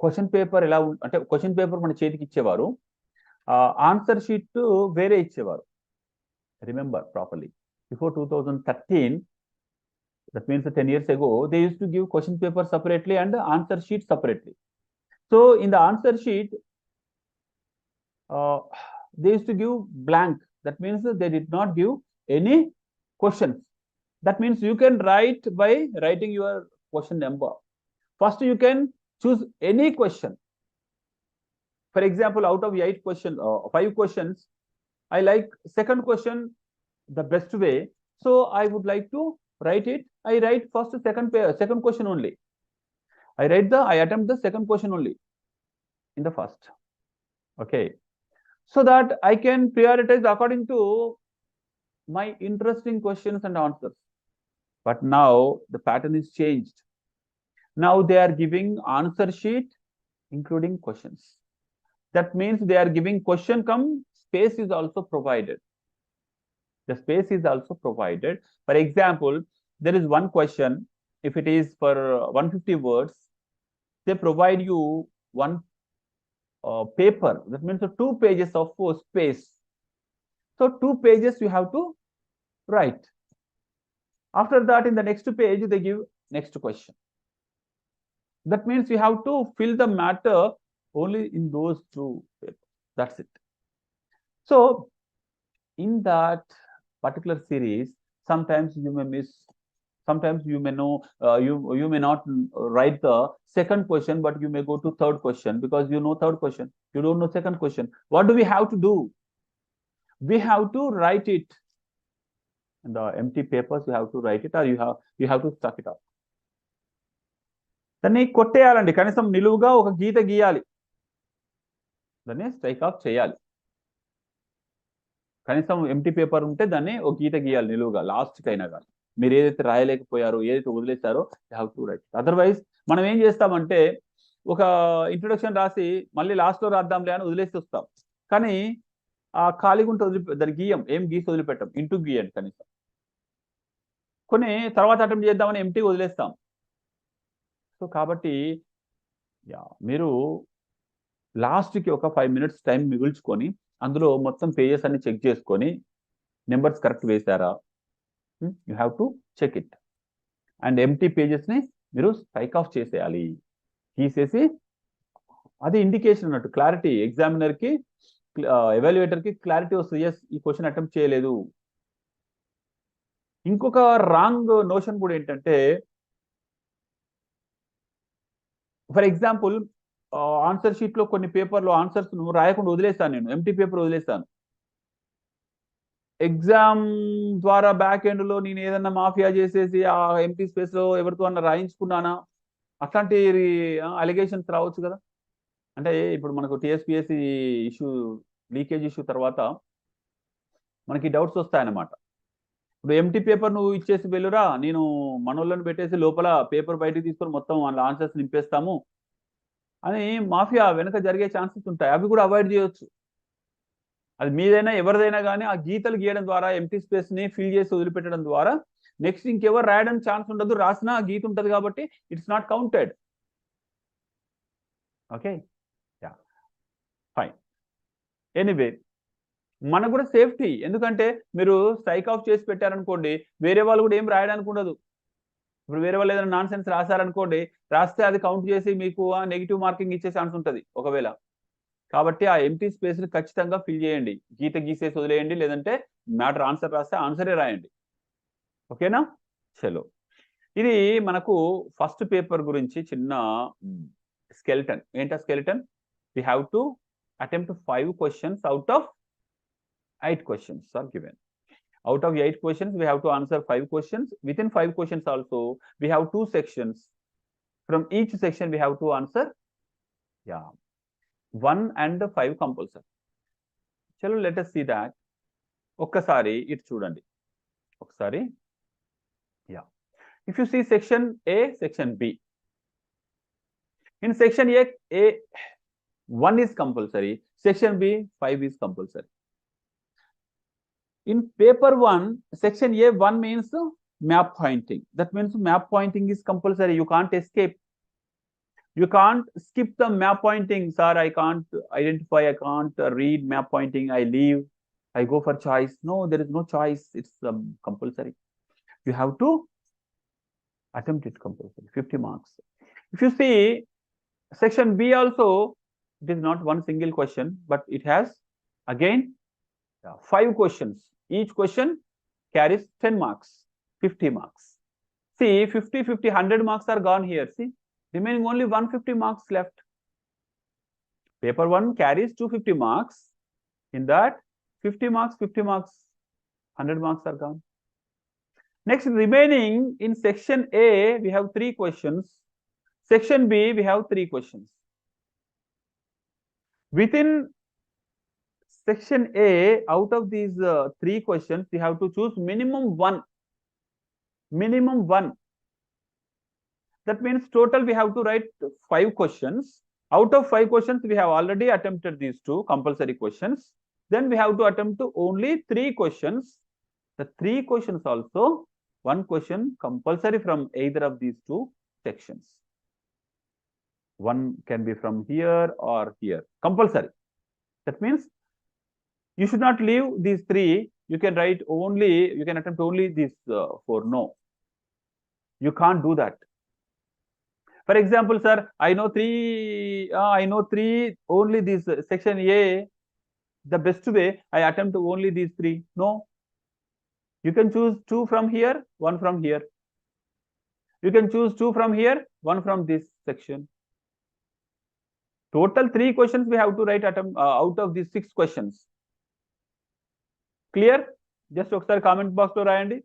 question paper ఎలా అంటే question paper మన చేతికి ఇచ్చేవారు, ఆన్సర్ షీట్ వేరే ఇచ్చేవారు. Remember properly, before 2013, that means 10 years ago, they used to give question paper separately and answer sheet separately. So in the answer sheet, they used to give blank. That means they did not give any questions. That means you can write by writing your question number. First you can choose any question. For example, out of 8 questions, 5 questions, I like second question the best way. So I would like to write it. I write first second question only. I attempt the second question only in the first. Okay. So that I can prioritize according to my interesting questions and answers. But now the pattern is changed. Now they are giving answer sheet including questions. That means they are giving question come, space is also provided. The space is also provided. For example, there is one question. If it is for 150 words, they provide you one paper. That means 2 pages of space. So 2 pages you have to write. After that, in the next page, they give next question. That means you have to fill the matter only in those 2 papers. That's it. So in that particular series, sometimes you may miss, sometimes you may know, you may not write the second question, but you may go to third question because you know third question, you don't know second question. What do we have to do? We have to write it in the empty papers. You have to write it, or you have to stuck it up. దాన్ని కొట్టేయాలండి, కనీసం నిలువుగా ఒక గీత గీయాలి, దాన్ని strike off చేయాలి. కనీసం empty paper ఉంటే దాన్ని ఒక గీత గీయాలి నిలువుగా, లాస్ట్కి అయినా కానీ. మీరు ఏదైతే రాయలేకపోయారో, ఏదైతే వదిలేస్తారో, you have to write. Otherwise మనం ఏం చేస్తామంటే ఒక ఇంట్రొడక్షన్ రాసి మళ్ళీ లాస్ట్లో రాద్దాంలే అని వదిలేసి వస్తాం. కానీ ఆ ఖాళీగా ఉంటే దాన్ని గీయం, ఏం గీసి వదిలిపెట్టాం, ఇంటూ గీయండి కనీసం. కొన్ని తర్వాత అటెంప్ట్ చేద్దామని ఎంటీ వదిలేస్తాం. సో కాబట్టి మీరు లాస్ట్కి ఒక 5 minutes టైం మిగుల్చుకొని అందులో మొత్తం పేజెస్ అన్ని చెక్ చేసుకొని నెంబర్స్ కరెక్ట్ వేశారా, you have to check it. And empty పేజెస్ని మీరు స్ట్రైక్ ఆఫ్ చేసేయాలి, తీసేసి. అది ఇండికేషన్ అన్నట్టు, క్లారిటీ, ఎగ్జామినర్కి ఎవాల్యుయేటర్కి క్లారిటీ వస్తుంది, ఎస్ ఈ క్వశ్చన్ అటెంప్ట్ చేయలేదు. ఇంకొక రాంగ్ నోషన్ కూడా ఏంటంటే, ఫర్ ఎగ్జాంపుల్ ఆన్సర్ షీట్లో కొన్ని పేపర్లో ఆన్సర్స్ రాయకుండా వదిలేస్తాను, నేను ఎంటీ పేపర్ వదిలేస్తాను. ఎగ్జామ్ ద్వారా బ్యాక్ ఎండ్లో నేను ఏదన్నా మాఫియా చేసేసి ఆ ఎంటీ స్పేస్లో ఎవరితో అన్నా రాయించుకున్నానా, అట్లాంటి అలిగేషన్స్ రావచ్చు కదా. అంటే ఇప్పుడు మనకు టీఎస్పీఎస్సీ ఇష్యూ, లీకేజ్ ఇష్యూ తర్వాత మనకి డౌట్స్ వస్తాయన్నమాట. ఇప్పుడు ఎంటీ పేపర్ నువ్వు ఇచ్చేసి వెళ్ళురా, నేను మనోళ్ళని పెట్టేసి లోపల పేపర్ బయటకు తీసుకొని మొత్తం వాళ్ళ ఆన్సర్స్ నింపేస్తాము అని మాఫియా వెనక జరిగే ఛాన్సెస్ ఉంటాయి. అవి కూడా అవాయిడ్ చేయొచ్చు. అది మీదైనా ఎవరిదైనా కానీ ఆ గీతలు గీయడం ద్వారా, ఎంటీ స్పేస్ని ఫిల్ చేసి వదిలిపెట్టడం ద్వారా నెక్స్ట్ ఇంకెవరు రాయడానికి ఛాన్స్ ఉండదు. రాసినా ఆ గీత ఉంటుంది కాబట్టి it's not counted. Okay, fine. Anyway మనకు కూడా సేఫ్టీ, ఎందుకంటే మీరు స్ట్రైక్ ఆఫ్ చేసి పెట్టారనుకోండి, వేరే వాళ్ళు కూడా ఏం రాయడానికి ఉండదు. ఇప్పుడు వేరే వాళ్ళు ఏదైనా నాన్ సెన్స్ రాశారనుకోండి, రాస్తే అది కౌంట్ చేసి మీకు నెగిటివ్ మార్కింగ్ ఇచ్చే ఛాన్స్ ఉంటుంది ఒకవేళ. కాబట్టి ఆ ఎంటీ స్పేస్ని ఖచ్చితంగా ఫిల్ చేయండి, గీత గీసేసి వదిలేయండి, లేదంటే మ్యాటర్ ఆన్సర్ రాస్తే ఆన్సరే రాయండి. ఓకేనా? చలో, ఇది మనకు ఫస్ట్ పేపర్ గురించి చిన్న స్కెల్టన్. ఏంటా skeleton? We have to attempt 5 questions out of 8 questions are given. Out of 8 questions, we have to answer 5 questions. Within 5 questions also, we have 2 sections. From each section, we have to answer 1 and 5 compulsory. Chalo, let us see that. Okkasari it chudandi. Okkasari. If you see section A, section B. In section A 1 is compulsory. Section B, 5 is compulsory. In paper 1, section A 1 means map pointing. That means map pointing is compulsory. You can't escape. You can't skip the map pointing. Sir, I can't identify, I can't read map pointing, I leave, I go for choice. No, there is no choice. It's compulsory. You have to attempt it compulsory. 50 marks. If you see section B also, it is not one single question, but it has again 5 questions. Each question carries 10 marks, 50 marks. See, 50, 50, 100 marks are gone here. See, remaining only 150 marks left. Paper 1 carries 250 marks. In that, 50 marks, 50 marks, 100 marks are gone. Next, remaining in section A, we have 3 questions. Section B, we have 3 questions. Within section A, out of these 3 questions, we have to choose minimum one. That means total we have to write 5 questions. Out of 5 questions, we have already attempted these 2 compulsory questions. Then we have to attempt only 3 questions. The 3 questions also, 1 question compulsory from either of these 2 sections. One can be from here or here, compulsory. That means you should not leave these 3. You can write only, you can attempt only these 4. No, you can't do that. For example, sir, I know 3 only this section A. The best way, I attempt only these 3. No, you can choose 2 from here, 1 from here. You can choose 2 from here, 1 from this section. Total 3 questions we have to write out of these 6 questions. Clear? Just ఒకసారి comment box లో రాయండి.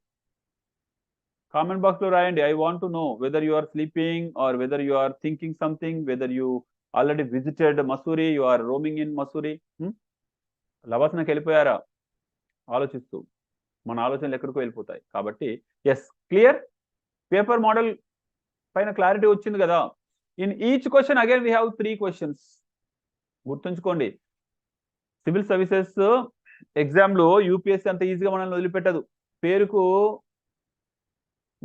Comment box లో రాయండి. I want to know whether you are sleeping or whether you are thinking something, whether you already visited Mussoorie, you are roaming in Mussoorie. లవాసనకి వెళ్ళిపోయారా ఆలోచిస్తూ? మన ఆలోచనలు ఎక్కడికో వెళ్ళిపోతాయి. కాబట్టి ఎస్, క్లియర్. పేపర్ మోడల్ పైన క్లారిటీ వచ్చింది కదా. In each question again we have 3 questions. గుర్తుంచుకోండి, సివిల్ సర్వీసెస్ ఎగ్జామ్లో యూపీఎస్సీ అంత ఈజీగా మనల్ని వదిలిపెట్టదు. పేరుకు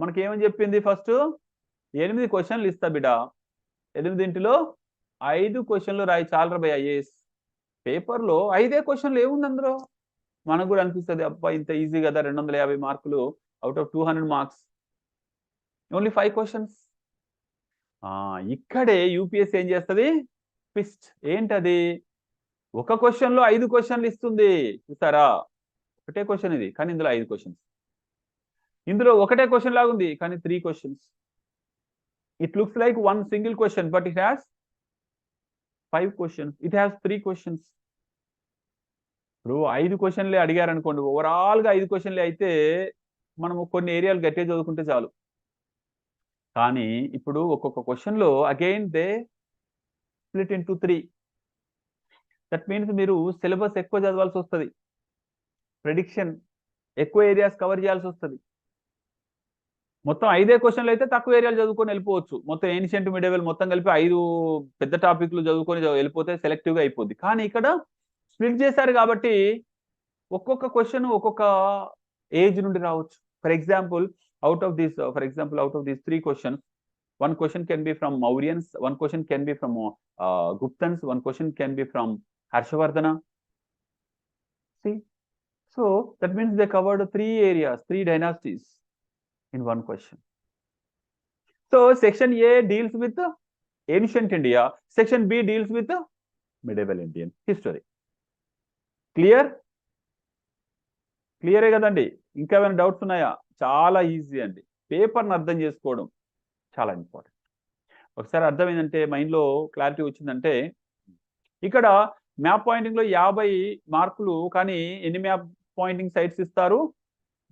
మనకేమని చెప్పింది, ఫస్ట్ 8 క్వశ్చన్లు ఇస్తా బిడ్డ, 8 5 క్వశ్చన్లు రాయి, చాలరా భయ్ ఐఏఎస్. పేపర్లో 5 క్వశ్చన్లు ఏముంది అందులో? మనకు కూడా అనిపిస్తుంది, అబ్బా ఇంత ఈజీ కదా, 250 మార్కులు out of 200 marks, only 5 questions. ఇక్కడే యూపీఎస్సీ ఏం చేస్తుంది, ట్విస్ట్. ఏంటది? ఒక క్వశ్చన్లో 5 క్వశ్చన్లు ఇస్తుంది. చూసారా, ఒకటే క్వశ్చన్ ఇది, కానీ ఇందులో 5 క్వశ్చన్స్. ఇందులో ఒకటే క్వశ్చన్ లాగా ఉంది, కానీ 3 questions. It looks like 1 single question, but it has 5 questions. It has 3 questions. ఇప్పుడు 5 క్వశ్చన్లే అడిగారు అనుకోండి, ఓవరాల్ గా 5 క్వశ్చన్లే అయితే మనము కొన్ని ఏరియాలు గట్టిగా చదువుకుంటే చాలు. కానీ ఇప్పుడు ఒక్కొక్క క్వశ్చన్ లో again they split into 3. That means మీరు సిలబస్ ఎక్కువ చదవాల్సి వస్తుంది, ప్రెడిక్షన్ ఎక్కువ ఏరియాస్ కవర్ చేయాల్సి వస్తుంది. మొత్తం 5 క్వశ్చన్లు అయితే తక్కువ ఏరియాలు చదువుకొని వెళ్ళిపోవచ్చు. మొత్తం ఏన్షియంట్ మిడివల్ మొత్తం కలిపి 5 పెద్ద టాపిక్లు చదువుకొని వెళ్ళిపోతే సెలెక్టివ్ గా అయిపోద్ది. కానీ ఇక్కడ స్ప్లిట్ చేశారు కాబట్టి ఒక్కొక్క క్వశ్చన్ ఒక్కొక్క ఏజ్ నుండి రావచ్చు. For example out of these 3 questions, 1 question can be from Mauryans, 1 question can be from Guptans, 1 question can be from Harshavardhana. See, so that means they covered 3 areas, 3 dynasties in 1 question. So section A deals with ancient India, section B deals with medieval Indian history. Clear కదండి? ఇంకా ఏమైనా doubts ఉన్నాయా? చాలా easy అండి. పేపర్ని అర్థం చేసుకోవడం చాలా ఇంపార్టెంట్. ఒకసారి అర్థమైందంటే, మైండ్లో క్లారిటీ వచ్చిందంటే, ఇక్కడ మ్యాప్ పాయింటింగ్ లో 50 మార్కులు, కానీ ఎన్ని మ్యాప్ పాయింటింగ్ సైట్స్ ఇస్తారు?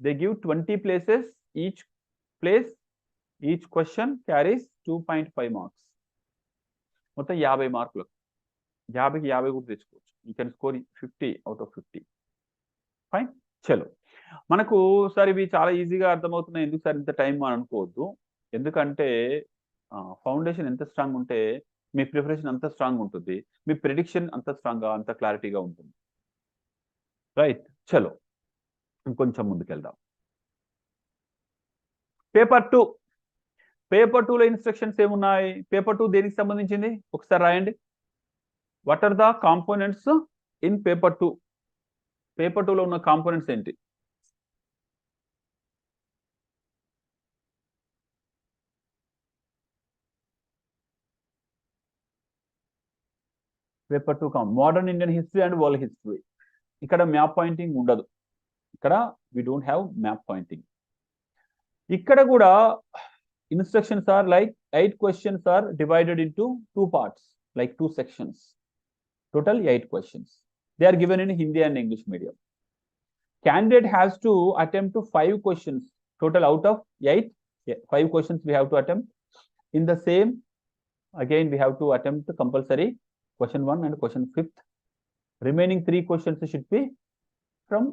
They give 20 places, each question carries 2.5 marks. మొత్తం 50 మార్కులు. 50కి 50 కూడా తెచ్చుకోవచ్చు. You can score 50 out of 50. Fine. చలో, మనకు సార్ ఇవి చాలా ఈజీగా అర్థమవుతున్నాయి. ఎందుకు సార్ ఇంత టైం అని అనుకోవద్దు. ఎందుకంటే ఫౌండేషన్ ఎంత స్ట్రాంగ్ ఉంటే మీ ప్రిపరేషన్ అంత స్ట్రాంగ్ ఉంటుంది, మీ ప్రిడిక్షన్ అంత స్ట్రాంగ్గా, అంత క్లారిటీగా ఉంటుంది. రైట్, చలో ఇంకొంచెం ముందుకెళ్దాం. పేపర్ 2లో ఇన్స్ట్రక్షన్స్ ఏమున్నాయి? పేపర్ 2 దేనికి సంబంధించింది ఒకసారి రాయండి. What are the components in paper 2? Paper 2లో ఉన్న కాంపోనెంట్స్ ఏంటి? Paper 2 modern Indian history and world history. ఇక్కడ మ్యాప్ పాయింటింగ్ ఉండదు. ఇక్కడ we don't have map pointing. ఇక్కడ కూడా instructions are like 8 questions are divided into 2 parts, like 2 sections. Total 8 questions. They are given in Hindi and English medium. Candidate has to attempt to 5 questions total out of 8. 5 questions we have to attempt in the same again we have to attempt compulsory question 1 and question 5th. Remaining 3 questions should be from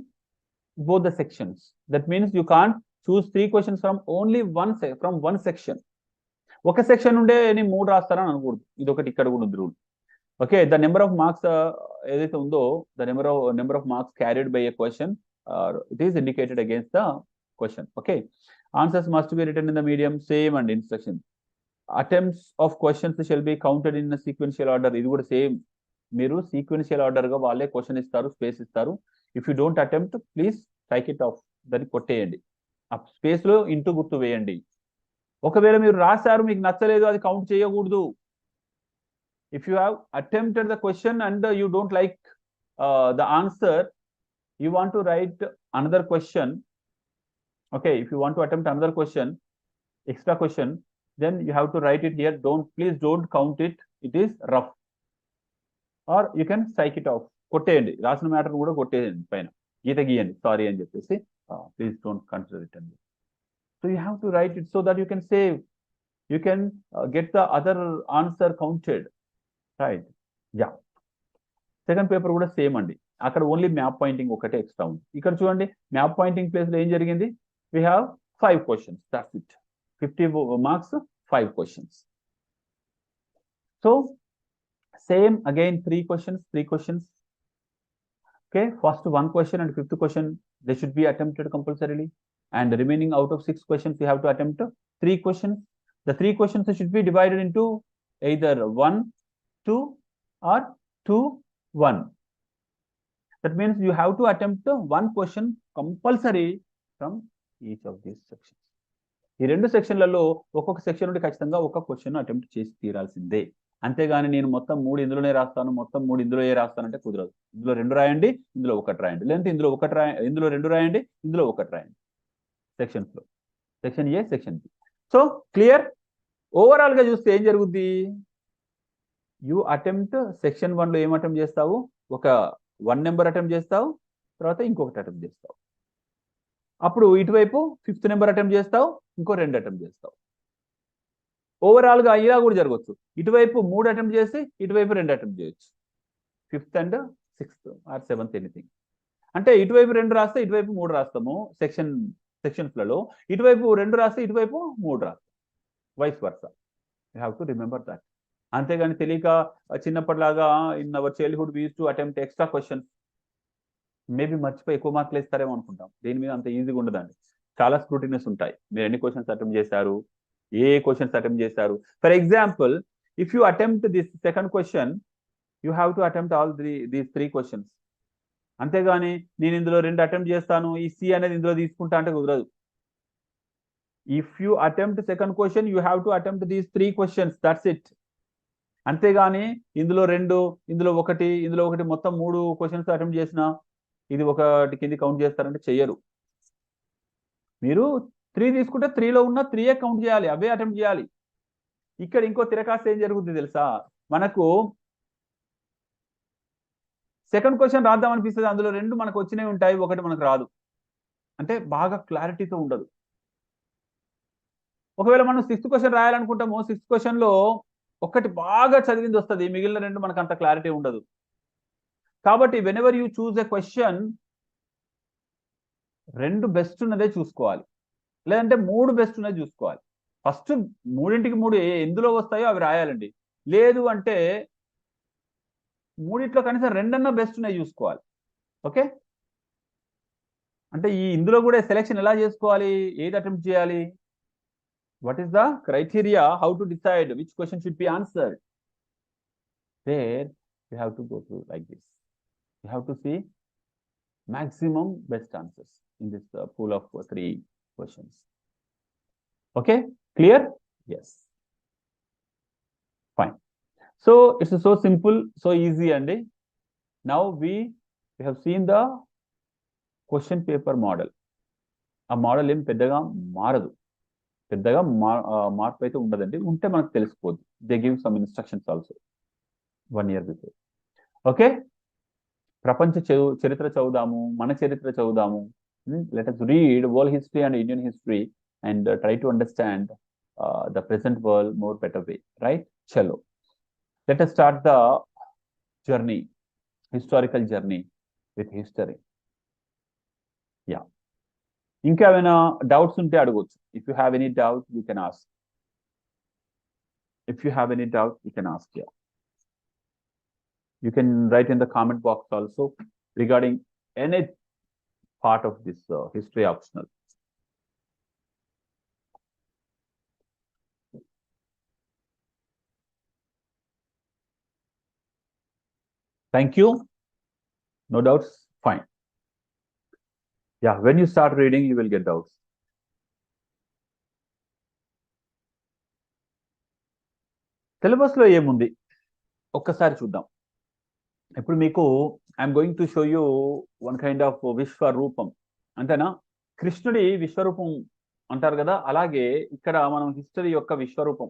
both the sections. That means you can't choose 3 questions from only one section. ఒక section ఉండే నేను 3 రాస్తానని అనుకూడదు. ఇది ఒకటి ఇక్కడ కూడా ఉంది rule. Okay, the number of marks ఏదైతే ఉందో the number of marks carried by a question it is indicated against the question. Okay, answers must be written in the medium same and instruction. Attempts of questions shall be counted in sequential order. ఇది కూడా same, మీరు sequential order గా వాళ్ళే question ఇస్తారు, space ఇస్తారు. If you don't attempt please take it of, దాన్ని కొట్టేయండి, ఆ స్పేస్ లో ఇంటూ గుర్తు వేయండి. ఒకవేళ మీరు రాశారు మీకు నచ్చలేదు, అది కౌంట్ చేయకూడదు. If you have attempted the question and you don't like the answer, you want to right another question. Okay, if you want to attempt another question, extra question, then you have to write it here. Please don't count it, it is rough, or you can strike it off. కొట్టేయండి, రాసిన matter కూడా కొట్టేయండి, పైన గీత గీయండి, sorry అని చెప్పేసి, please don't consider it అండి. So you have to right it so that you can save, you can get the other answer counted, right? Yeah, second paper కూడా సేమ్ అండి. అక్కడ ఓన్లీ మ్యాప్ పాయింటింగ్ ఒకటే extra ఉంది. ఇక్కడ చూడండి, map pointing place లో ఏం జరిగింది, we have 5 questions, that's it. 50 marks, 5 questions. So same again, 3 questions. Okay, first 1 question and 5th question, they should be attempted compulsorily, and the remaining out of 6 questions you have to attempt 3 questions. The 3 questions should be divided into either 1, 2 or 2, 1. That means you have to attempt 1 question compulsory from each of these sections. ఈ 2 సెక్షన్లలో ఒక్కొక్క section నుండి ఖచ్చితంగా ఒక question attempt చేసి తీరాల్సిందే. అంతేగాని నేను మొత్తం 3 ఇందులోనే రాస్తాను, మొత్తం 3 ఇందులో రాస్తానంటే కుదరదు. ఇందులో 2 రాయండి, ఇందులో 1 రాయండి, లేదంటే ఇందులో 2 రాయండి, ఇందులో 1 రాయండి. సెక్షన్స్ లో section A, section B. So clear? Overall గా చూస్తే ఏం జరుగుద్ది, యూ అటెంప్ట్ సెక్షన్ 1 లో ఏం అటెంప్ట్ చేస్తావు, ఒక 1 నెంబర్ అటెంప్ట్ చేస్తావు, తర్వాత ఇంకొకటి అటెంప్ట్ చేస్తావు. అప్పుడు ఇటువైపు 5th నెంబర్ అటెంప్ట్ చేస్తావు, ఇంకో 2 అటెంప్ట్ చేస్తావు. ఓవరాల్ గా ఇలా కూడా జరగవచ్చు, ఇటువైపు 3 అటెంప్ట్ చేసి ఇటువైపు 2 అటెంప్ట్ చేయొచ్చు, 5th and 6th or 7th anything. అంటే ఇటువైపు 2 రాస్తే ఇటువైపు 3 రాస్తాము సెక్షన్స్లలో, ఇటువైపు 2 రాస్తే ఇటువైపు 3 రాస్తాం, vice versa. You have to remember that. అంతేగాని తెలియక చిన్నప్పటిలాగా in our childhood we used to attempt extra questions, maybe మర్చిపోయి ఎక్కువ మార్కులు ఇస్తారేమో అనుకుంటాం. దీని మీద అంత ఈజీగా ఉండదండి, చాలా స్క్రూటినెస్ ఉంటాయి. మీరు ఎన్ని క్వశ్చన్స్ అటెంప్ట్ చేశారు, ఏ క్వశ్చన్స్ అటెంప్ట్ చేశారు. For example, if you attempt this second question, you have to attempt all these 3 questions. అంతేగాని నేను ఇందులో 2 అటెంప్ట్ చేస్తాను, ఈ సి అనేది ఇందులో తీసుకుంటా అంటే కుదరదు. If you attempt second question, you have to attempt these 3 questions, that's it. అంతేగాని ఇందులో 2, ఇందులో 1, ఇందులో 1 మొత్తం 3 questions అటెంప్ట్ చేసినా ఇది ఒకటి కింది కౌంట్ చేస్తారంటే చెయ్యరు. మీరు 3 తీసుకుంటే 3లో ఉన్న 3 కౌంట్ చేయాలి, అవే అటెంప్ట్ చేయాలి. ఇక్కడ ఇంకో తిరకాస్త ఏం జరుగుతుంది తెలుసా, మనకు సెకండ్ క్వశ్చన్ రాద్దాం అనిపిస్తుంది, అందులో 2 మనకు వచ్చినవి ఉంటాయి, 1 మనకు రాదు. అంటే బాగా క్లారిటీతో ఉండదు. ఒకవేళ మనం 6th క్వశ్చన్ రాయాలనుకుంటాము, 6th క్వశ్చన్లో 1 బాగా చదివింది వస్తుంది, మిగిలిన 2 మనకు అంత క్లారిటీ ఉండదు. కాబట్టి whenever you choose a question, 2 best ఉన్నదే చూసుకోవాలి, లేదంటే 3 బెస్ట్ ఉన్నది చూసుకోవాలి. ఫస్ట్ 3ంటికి 3 ఎందులో వస్తాయో అవి రాయాలండి. లేదు అంటే 3 కనీసం 2 బెస్ట్ ఉన్నాయి చూసుకోవాలి. ఓకే, అంటే ఈ ఇందులో కూడా సెలెక్షన్ ఎలా చేసుకోవాలి, ఏది అటెంప్ట్ చేయాలి, what is the criteria, how to decide which question should be answered, there you have to go through like this. You have to see maximum best answers in this pool of 3 questions. Okay, clear? Yes, fine. So it's so simple, so easy, and now we have seen the question paper model. ఆ model ఏం పెద్దగా మారదు, పెద్దగా మార్పు అయితే ఉండదండి, ఉంటే మనకు తెలిసిపోద్ది. They give some instructions also 1 year before. Okay, ప్రపంచ చరిత్ర చదువుదాము, మన చరిత్ర చదువుదాము. Let us read world history and Indian history and try to understand the present world more better way, right? Chalo. Let us start the journey, historical journey with history. Yeah. Inka evana doubts unte adugochu. If you have any doubt, you can ask. If you have any doubt, you can ask here. You can write in the comment box also regarding any part of this history optional. Thank you. No doubts? Fine. Yeah, when you start reading, you will get doubts. Syllabus lo ఏముంది ఒక్కసారి చూద్దాం. ఇప్పుడు మీకు I'm going to show you one kind of విశ్వరూపం, అంతేనా? కృష్ణుడి విశ్వరూపం అంటారు కదా, అలాగే ఇక్కడ మనం హిస్టరీ యొక్క విశ్వరూపం,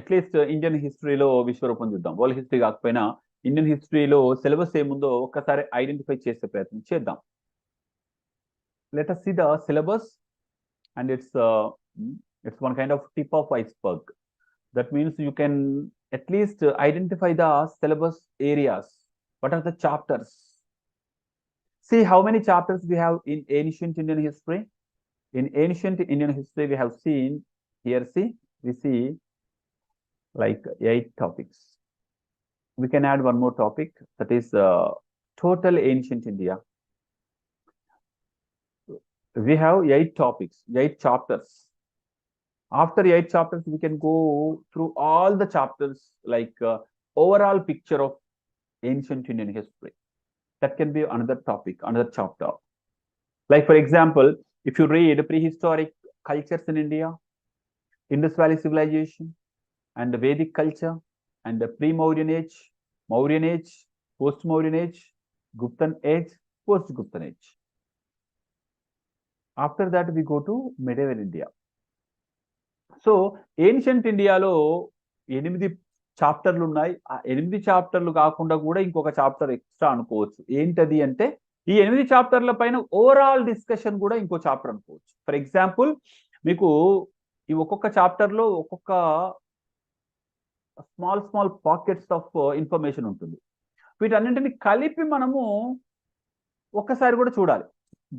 అట్లీస్ట్ ఇండియన్ హిస్టరీలో విశ్వరూపం చూద్దాం. వరల్డ్ హిస్టరీ కాకపోయినా ఇండియన్ హిస్టరీలో సిలబస్ ఏముందో ఒక్కసారి ఐడెంటిఫై చేసే ప్రయత్నం చేద్దాం. Let us see the syllabus, and it's one kind of tip of iceberg. That means you can at least identify the syllabus areas. What are the chapters? See how many chapters we have in ancient Indian history. In ancient Indian history, we have seen here, we see like 8 topics. We can add one more topic, that is total ancient India. We have 8 topics, 8 chapters. After 8 chapters, we can go through all the chapters, like overall picture of ancient Indian history. That can be another topic, another chapter. Like for example, if you read prehistoric cultures in India, Indus Valley civilization, and the Vedic culture, and the pre-Mauryan age, post-Mauryan age, Guptan age, post-Guptan age. After that, we go to medieval India. So ancient ఇండియాలో 8 చాప్టర్లు ఉన్నాయి. ఆ 8 చాప్టర్లు కాకుండా కూడా ఇంకొక chapter extra అనుకోవచ్చు. ఏంటది అంటే ఈ 8 చాప్టర్ల పైన ఓవరాల్ డిస్కషన్ కూడా ఇంకో చాప్టర్ అనుకోవచ్చు. ఫర్ ఎగ్జాంపుల్, మీకు ఈ ఒక్కొక్క చాప్టర్లో ఒక్కొక్క స్మాల్ పాకెట్స్ ఆఫ్ ఇన్ఫర్మేషన్ ఉంటుంది. వీటన్నింటిని కలిపి మనము ఒక్కసారి కూడా చూడాలి.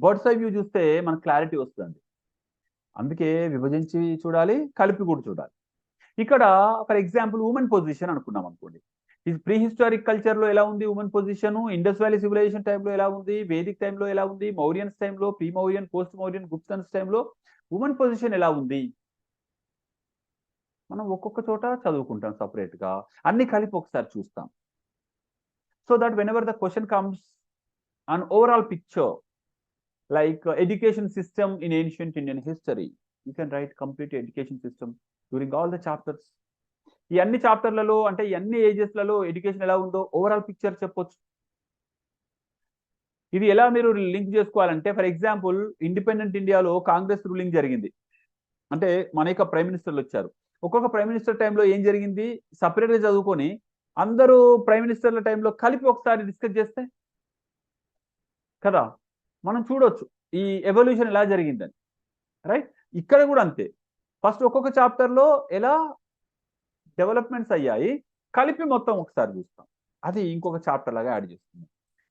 బర్డ్స్ ఐ వ్యూ చూస్తే మనకు క్లారిటీ వస్తుంది. అందుకే విభజించి చూడాలి, కలిపి కూడా చూడాలి. ఇక్కడ ఫర్ ఎగ్జాంపుల్ ఉమెన్ పొజిషన్ అనుకున్నాం అనుకోండి. ఈ ప్రీ హిస్టారిక్ కల్చర్లో ఎలా ఉంది women position, Indus valley civilization టైంలో ఎలా ఉంది, వేదిక్ టైంలో ఎలా ఉంది, మౌరియన్స్ టైంలో, ప్రీ మౌరియన్, పోస్ట్ మౌరియన్, గుప్తన్స్ టైంలో ఉమెన్ పొజిషన్ ఎలా ఉంది, మనం ఒక్కొక్క చోట చదువుకుంటాం సపరేట్గా, అన్ని కలిపి ఒకసారి చూస్తాం. So that when ever the question comes an overall picture, like education system in ancient Indian history, you can write complete education system during all the chapters. ఈ అన్ని చాప్టర్లలో అంటే ఈ అన్ని ఏజెస్లలో ఎడ్యుకేషన్ ఎలా ఉందో ఓవరాల్ పిక్చర్ చెప్పొచ్చు. ఇది ఎలా మీరు లింక్ చేసుకోవాలంటే, ఫర్ ఎగ్జాంపుల్ ఇండిపెండెంట్ ఇండియాలో కాంగ్రెస్ రూలింగ్ జరిగింది, అంటే అనేక ప్రైమ్ మినిస్టర్లు వచ్చారు. ఒక్కొక్క ప్రైమ్ మినిస్టర్ టైంలో ఏం జరిగింది సపరేట్గా చదువుకొని అందరూ ప్రైమ్ మినిస్టర్ల టైంలో కలిపి ఒకసారి డిస్కస్ చేస్తే కదా మనం చూడొచ్చు ఈ ఎవల్యూషన్ ఎలా జరిగిందని, రైట్? ఇక్కడ కూడా అంతే. ఫస్ట్ ఒక్కొక్క చాప్టర్లో ఎలా డెవలప్మెంట్స్ అయ్యాయి కలిపి మొత్తం ఒకసారి చూస్తాం. అది ఇంకొక చాప్టర్ లాగా యాడ్ చేస్తుంది.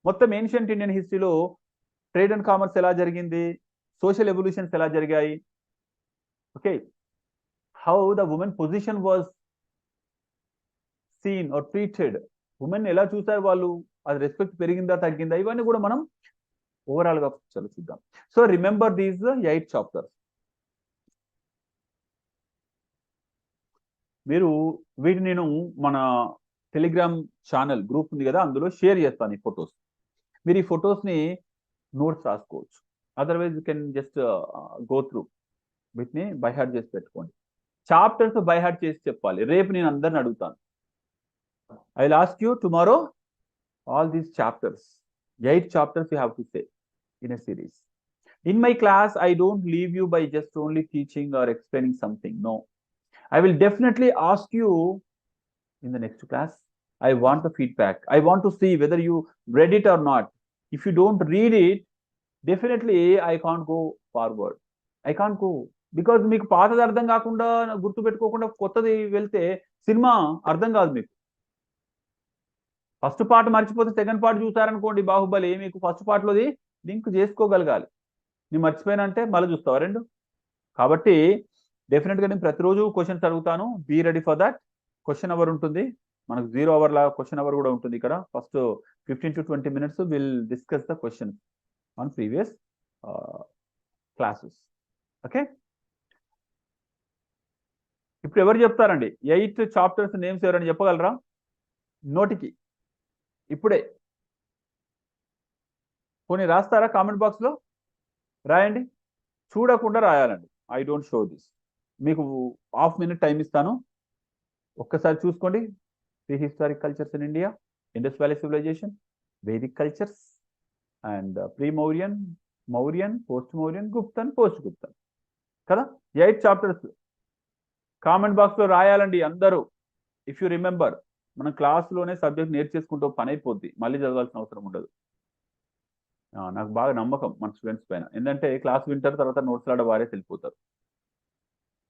మొత్తం ఏన్షియంట్ ఇండియన్ హిస్టరీలో ట్రేడ్ అండ్ కామర్స్ ఎలా జరిగింది, సోషల్ ఎవల్యూషన్స్ ఎలా జరిగాయి, okay, how the women position was seen or treated, women ఎలా చూసారు వాళ్ళు, అది రెస్పెక్ట్ పెరిగిందా తగ్గిందా, ఇవన్నీ కూడా మనం ఓవరాల్ గా చూద్దాం. So remember these 8 chapters. మీరు వీటిని నేను మన టెలిగ్రామ్ ఛానల్ గ్రూప్ ఉంది కదా, అందులో షేర్ చేస్తాను ఈ ఫొటోస్. మీరు ఈ ఫొటోస్ని నోట్స్ రాసుకోవచ్చు. Otherwise you can just go through. వీటిని బై హార్ట్ చేసి పెట్టుకోండి. చాప్టర్స్ బై హార్ట్ చేసి చెప్పాలి. రేపు నేను అందరిని అడుగుతాను. I will ask you tomorrow all these chapters. 8 chapters you have to say in a series. In my class, I don't leave you by just only teaching or explaining something. No, I will definitely ask you in the next class. I want the feedback. I want to see whether you read it or not. If you don't read it, definitely I can't go forward. I can't go. Because మీకు పాతది అర్థం కాకుండా గుర్తు పెట్టుకోకుండా కొత్తది వెళ్తే cinema అర్థం కాదు మీకు. ఫస్ట్ పార్ట్ మర్చిపోతే సెకండ్ పార్ట్ చూసారనుకోండి బాహుబలి, మీకు ఫస్ట్ పార్ట్లోది లింక్ చేసుకోగలగాలి. నేను మర్చిపోయినంటే మళ్ళీ చూస్తావా రెండు. కాబట్టి డెఫినెట్గా నేను ప్రతిరోజు క్వశ్చన్స్ అడుగుతాను. Be ready for that. Question hour ఉంటుంది మనకు, 0 hour లా క్వశ్చన్ అవర్ కూడా ఉంటుంది ఇక్కడ. First 15 to 20 minutes will discuss the question on previous classes. Okay, ఇప్పుడు ఎవరు చెప్తారండి 8 చాప్టర్స్ నేమ్స్ ఎవరైనా చెప్పగలరా నోటికి? ఇప్పుడే కొన్ని రాస్తారా? కామెంట్ బాక్స్లో రాయండి. చూడకుండా రాయాలండి. I don't show this. మీకు ½ minute టైం ఇస్తాను, ఒక్కసారి చూసుకోండి. Prehistoric cultures in India, Indus valley civilisation, Vedic cultures and pre Mauryan, Mauryan, post Mauryan, Guptan, post Guptan కదా. 8 చాప్టర్స్ కామెంట్ బాక్స్లో రాయాలండి అందరూ. ఇఫ్ యూ రిమెంబర్, మనం క్లాస్లోనే సబ్జెక్ట్ నేర్చేసుకుంటూ పని అయిపోద్ది, మళ్ళీ చదవాల్సిన అవసరం ఉండదు. నాకు బాగా నమ్మకం మన స్టూడెంట్స్ పైన, ఎందుకంటే క్లాస్ వింటారు, తర్వాత నోట్స్ లాడ వారే వెళ్ళిపోతారు.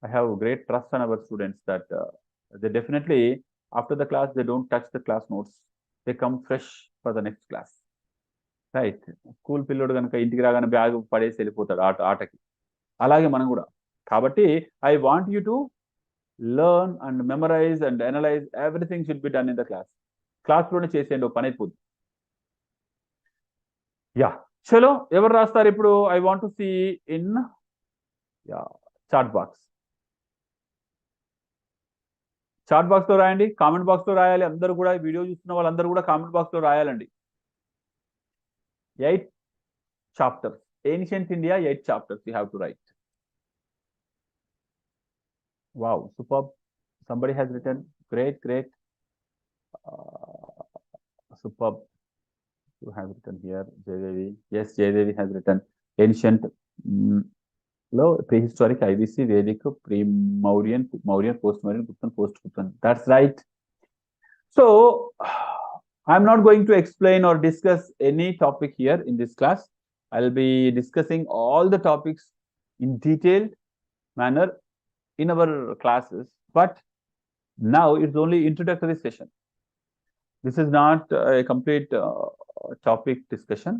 I have great trust on our students that they definitely, after the class, they don't touch the class notes. They come fresh for the next class. Right? School పిల్లోడు కనుక ఇంటికి రాగానే బ్యాగ్ పడేసి వెళ్ళిపోతాడు ఆటకి. అలాగే మనం కూడా. కాబట్టి I want you to learn and memorize and analyze. Everything should be done in the class. క్లాస్లోనే చేసేయండి, పని అయిపోద్ది. యా, చలో ఎవరు రాస్తారు ఇప్పుడు? I want to see in chat box. Chat బాక్స్లో రాయండి, కామెంట్ బాక్స్లో రాయాలి. అందరూ కూడా, వీడియో చూస్తున్న వాళ్ళందరూ కూడా కామెంట్ బాక్స్లో రాయాలండి. 8 chapters, Ancient India, 8 chapters you have to write. Wow, superb. Somebody has written. Great. Superb. You have written here, Jaydevi. Yes, Jaydevi has written ancient, prehistoric, IBC, Vedic, pre-Mauryan, Mauryan, post-Mauryan, Guptan, post-Guptan. That's right. So, I'm not going to explain or discuss any topic here in this class. I'll be discussing all the topics in detailed manner in our classes. But now it's only introductory session. This is not a complete topic discussion.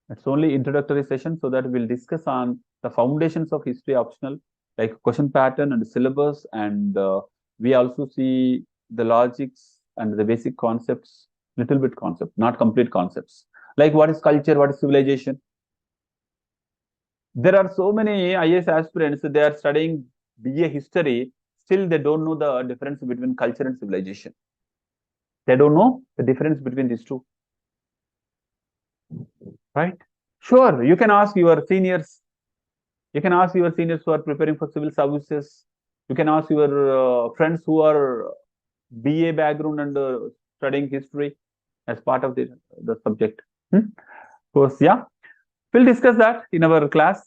It's only introductory session, so that we'll discuss on the foundations of history optional, like question pattern and syllabus, and we also see the logics and the basic concepts, little bit concept, not complete concepts, like what is culture, what is civilization. There are so many IAS aspirants, they are studying BA history, still they don't know the difference between culture and civilization. They don't know the difference between these two. Right? Sure, you can ask your seniors. You can ask your seniors who are preparing for civil services. You can ask your friends who are BA background and studying history as part of the subject. Of course, yeah. We'll discuss that in our class.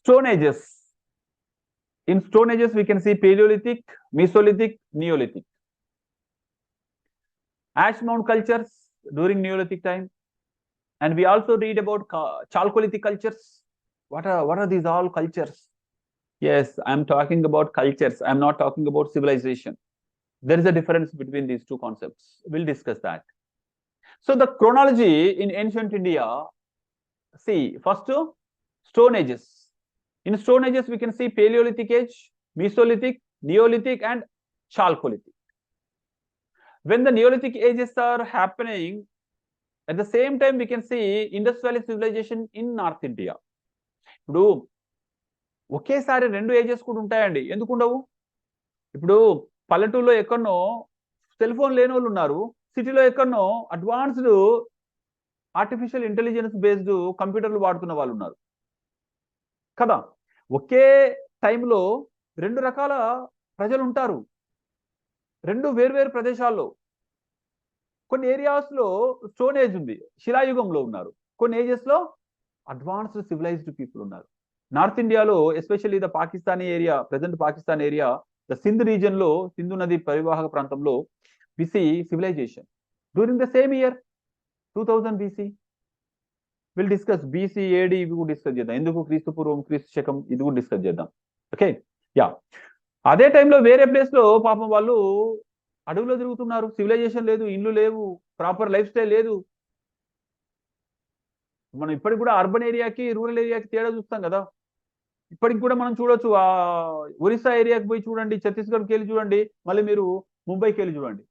Stone Ages. In Stone Ages, we can see Paleolithic, Mesolithic, Neolithic. Ash mound cultures during Neolithic time. And we also read about Chalcolithic cultures. What are these all cultures? Yes, I'm talking about cultures. I'm not talking about civilization. There is a difference between these two concepts. We'll discuss that. So the chronology in ancient India, see, first Stone Ages. In Stone Ages, we can see Paleolithic age, Mesolithic, Neolithic, and Chalcolithic. When the Neolithic ages are happening, at the same time, we can see Indus Valley civilization in North India. ఇప్పుడు ఒకేసారి 2 ages కూడా ఉంటాయండి. ఎందుకు ఉండవు? ఇప్పుడు పల్లెటూరులో ఎక్కడనో cell phone లేని వాళ్ళు ఉన్నారు, సిటీలో ఎక్కడనో అడ్వాన్స్డ్ ఆర్టిఫిషియల్ ఇంటెలిజెన్స్ బేస్డ్ కంప్యూటర్లు వాడుతున్న వాళ్ళు ఉన్నారు కదా. ఒకే టైంలో 2 రకాల ప్రజలు ఉంటారు, 2 వేర్వేరు ప్రదేశాల్లో. కొన్ని ఏరియాస్లో స్టోన్ ఏజ్ ఉంది, శిలాయుగంలో ఉన్నారు. కొన్ని ఏజెస్లో అడ్వాన్స్డ్ సివిలైజ్డ్ పీపుల్ ఉన్నారు. నార్త్ ఇండియాలో especially the Pakistani area, present Pakistan area, the Sindh రీజన్లో, సింధు నది పరివాహక ప్రాంతంలో we see civilisation during the same year 2000 BC. Will discuss BC AD ఇవి కూడా డిస్కస్ చేద్దాం. ఎందుకు క్రీస్తు పూర్వం క్రీస్తు శకం ఇది కూడా డిస్కస్ చేద్దాం. Okay, yeah. అదే టైంలో వేరే ప్లేస్ లో పాపం వాళ్ళు అడవులో తిరుగుతున్నారు, సివిలైజేషన్ లేదు, ఇండ్లు లేవు, ప్రాపర్ లైఫ్ స్టైల్ లేదు. మనం ఇప్పటికి కూడా అర్బన్ ఏరియాకి రూరల్ ఏరియాకి తేడా చూస్తాం కదా. ఇప్పటికి కూడా మనం చూడొచ్చు, ఆ ఒరిస్సా ఏరియాకి పోయి చూడండి, ఛత్తీస్గఢ్కి వెళ్ళి చూడండి, మళ్ళీ మీరు ముంబైకి వెళ్ళి చూడండి.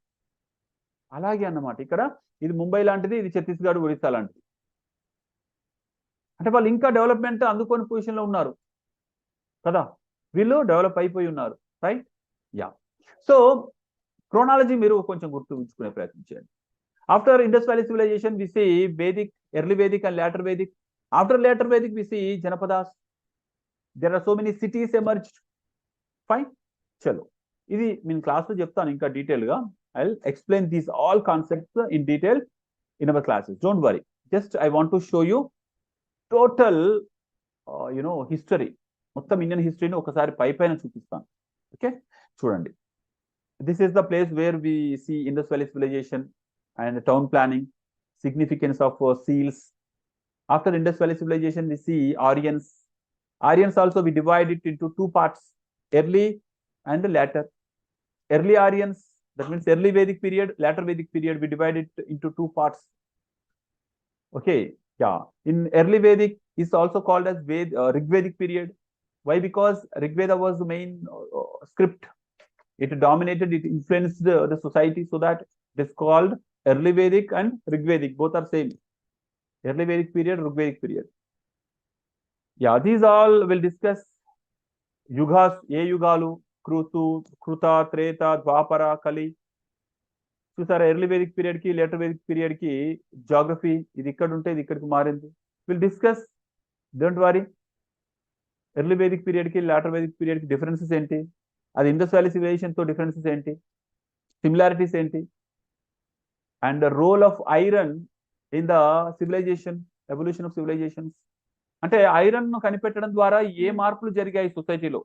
అలాగే అన్నమాట. ఇక్కడ ఇది ముంబై లాంటిది, ఇది ఛత్తీస్గఢ్ ఒరిస్సా లాంటిది. అంటే వాళ్ళు ఇంకా డెవలప్మెంట్ అందుకోని పొజిషన్ లో ఉన్నారు కదా, వీళ్ళు డెవలప్ అయిపోయి ఉన్నారు. Right, yeah. సో క్రోనాలజీ మీరు కొంచెం గుర్తుంచుకునే ప్రయత్నం చేయండి. After Indus valley civilisation we see Vedic, early Vedic and later Vedic. After later Vedic we see janapadas. There are so many cities emerged. Fine, చలో ఇది నేను క్లాస్ లో చెప్తాను ఇంకా డీటెయిల్ గా. I will explain these all concepts in detail in our classes. Don't worry, just I want to show you total history, మొత్తం Indian హిస్టరీని ఒకసారి పైన చూపిస్తాను. ఓకే, చూడండి. This is the place where we see Indus Valley civilization and town planning, significance of seals. After Indus Valley civilization, we see Aryans. Aryans also we divide it into two parts, early and later. Early Aryans, that means early Vedic period, later Vedic period, we divide it into two parts. Okay, yeah. In early Vedic is also called as Rig Vedic period. Why? Because Rig Veda was the main script. It dominated, it influenced the society, so that it is called early Vedic and Rig Vedic. Both are same. Early Vedic period, Rig Vedic period. Yeah, these all will discuss yugas, yugalu, krutu, kruta, treta, dwapara, kali. చూసారా, early Vedic period కి later Vedic period కి geography ఇది ఇక్కడ ఉంటే ఇది ఇక్కడికి మారింది. Will discuss, don't worry. Early Vedic period కి లేటర్ వేదిక్ పీరియడ్ కి డిఫరెన్సెస్ ఏంటి, అది ఇండస్ వ్యాలీ సివిలైజేషన్ తో డిఫరెన్సెస్ ఏంటి, సిమిలారిటీస్ ఏంటి, and the role of iron in the civilization, evolution of civilizations. అంటే ఐరన్ ను కనిపెట్టడం ద్వారా ఏ మార్పులు జరిగాయి సొసైటీలో.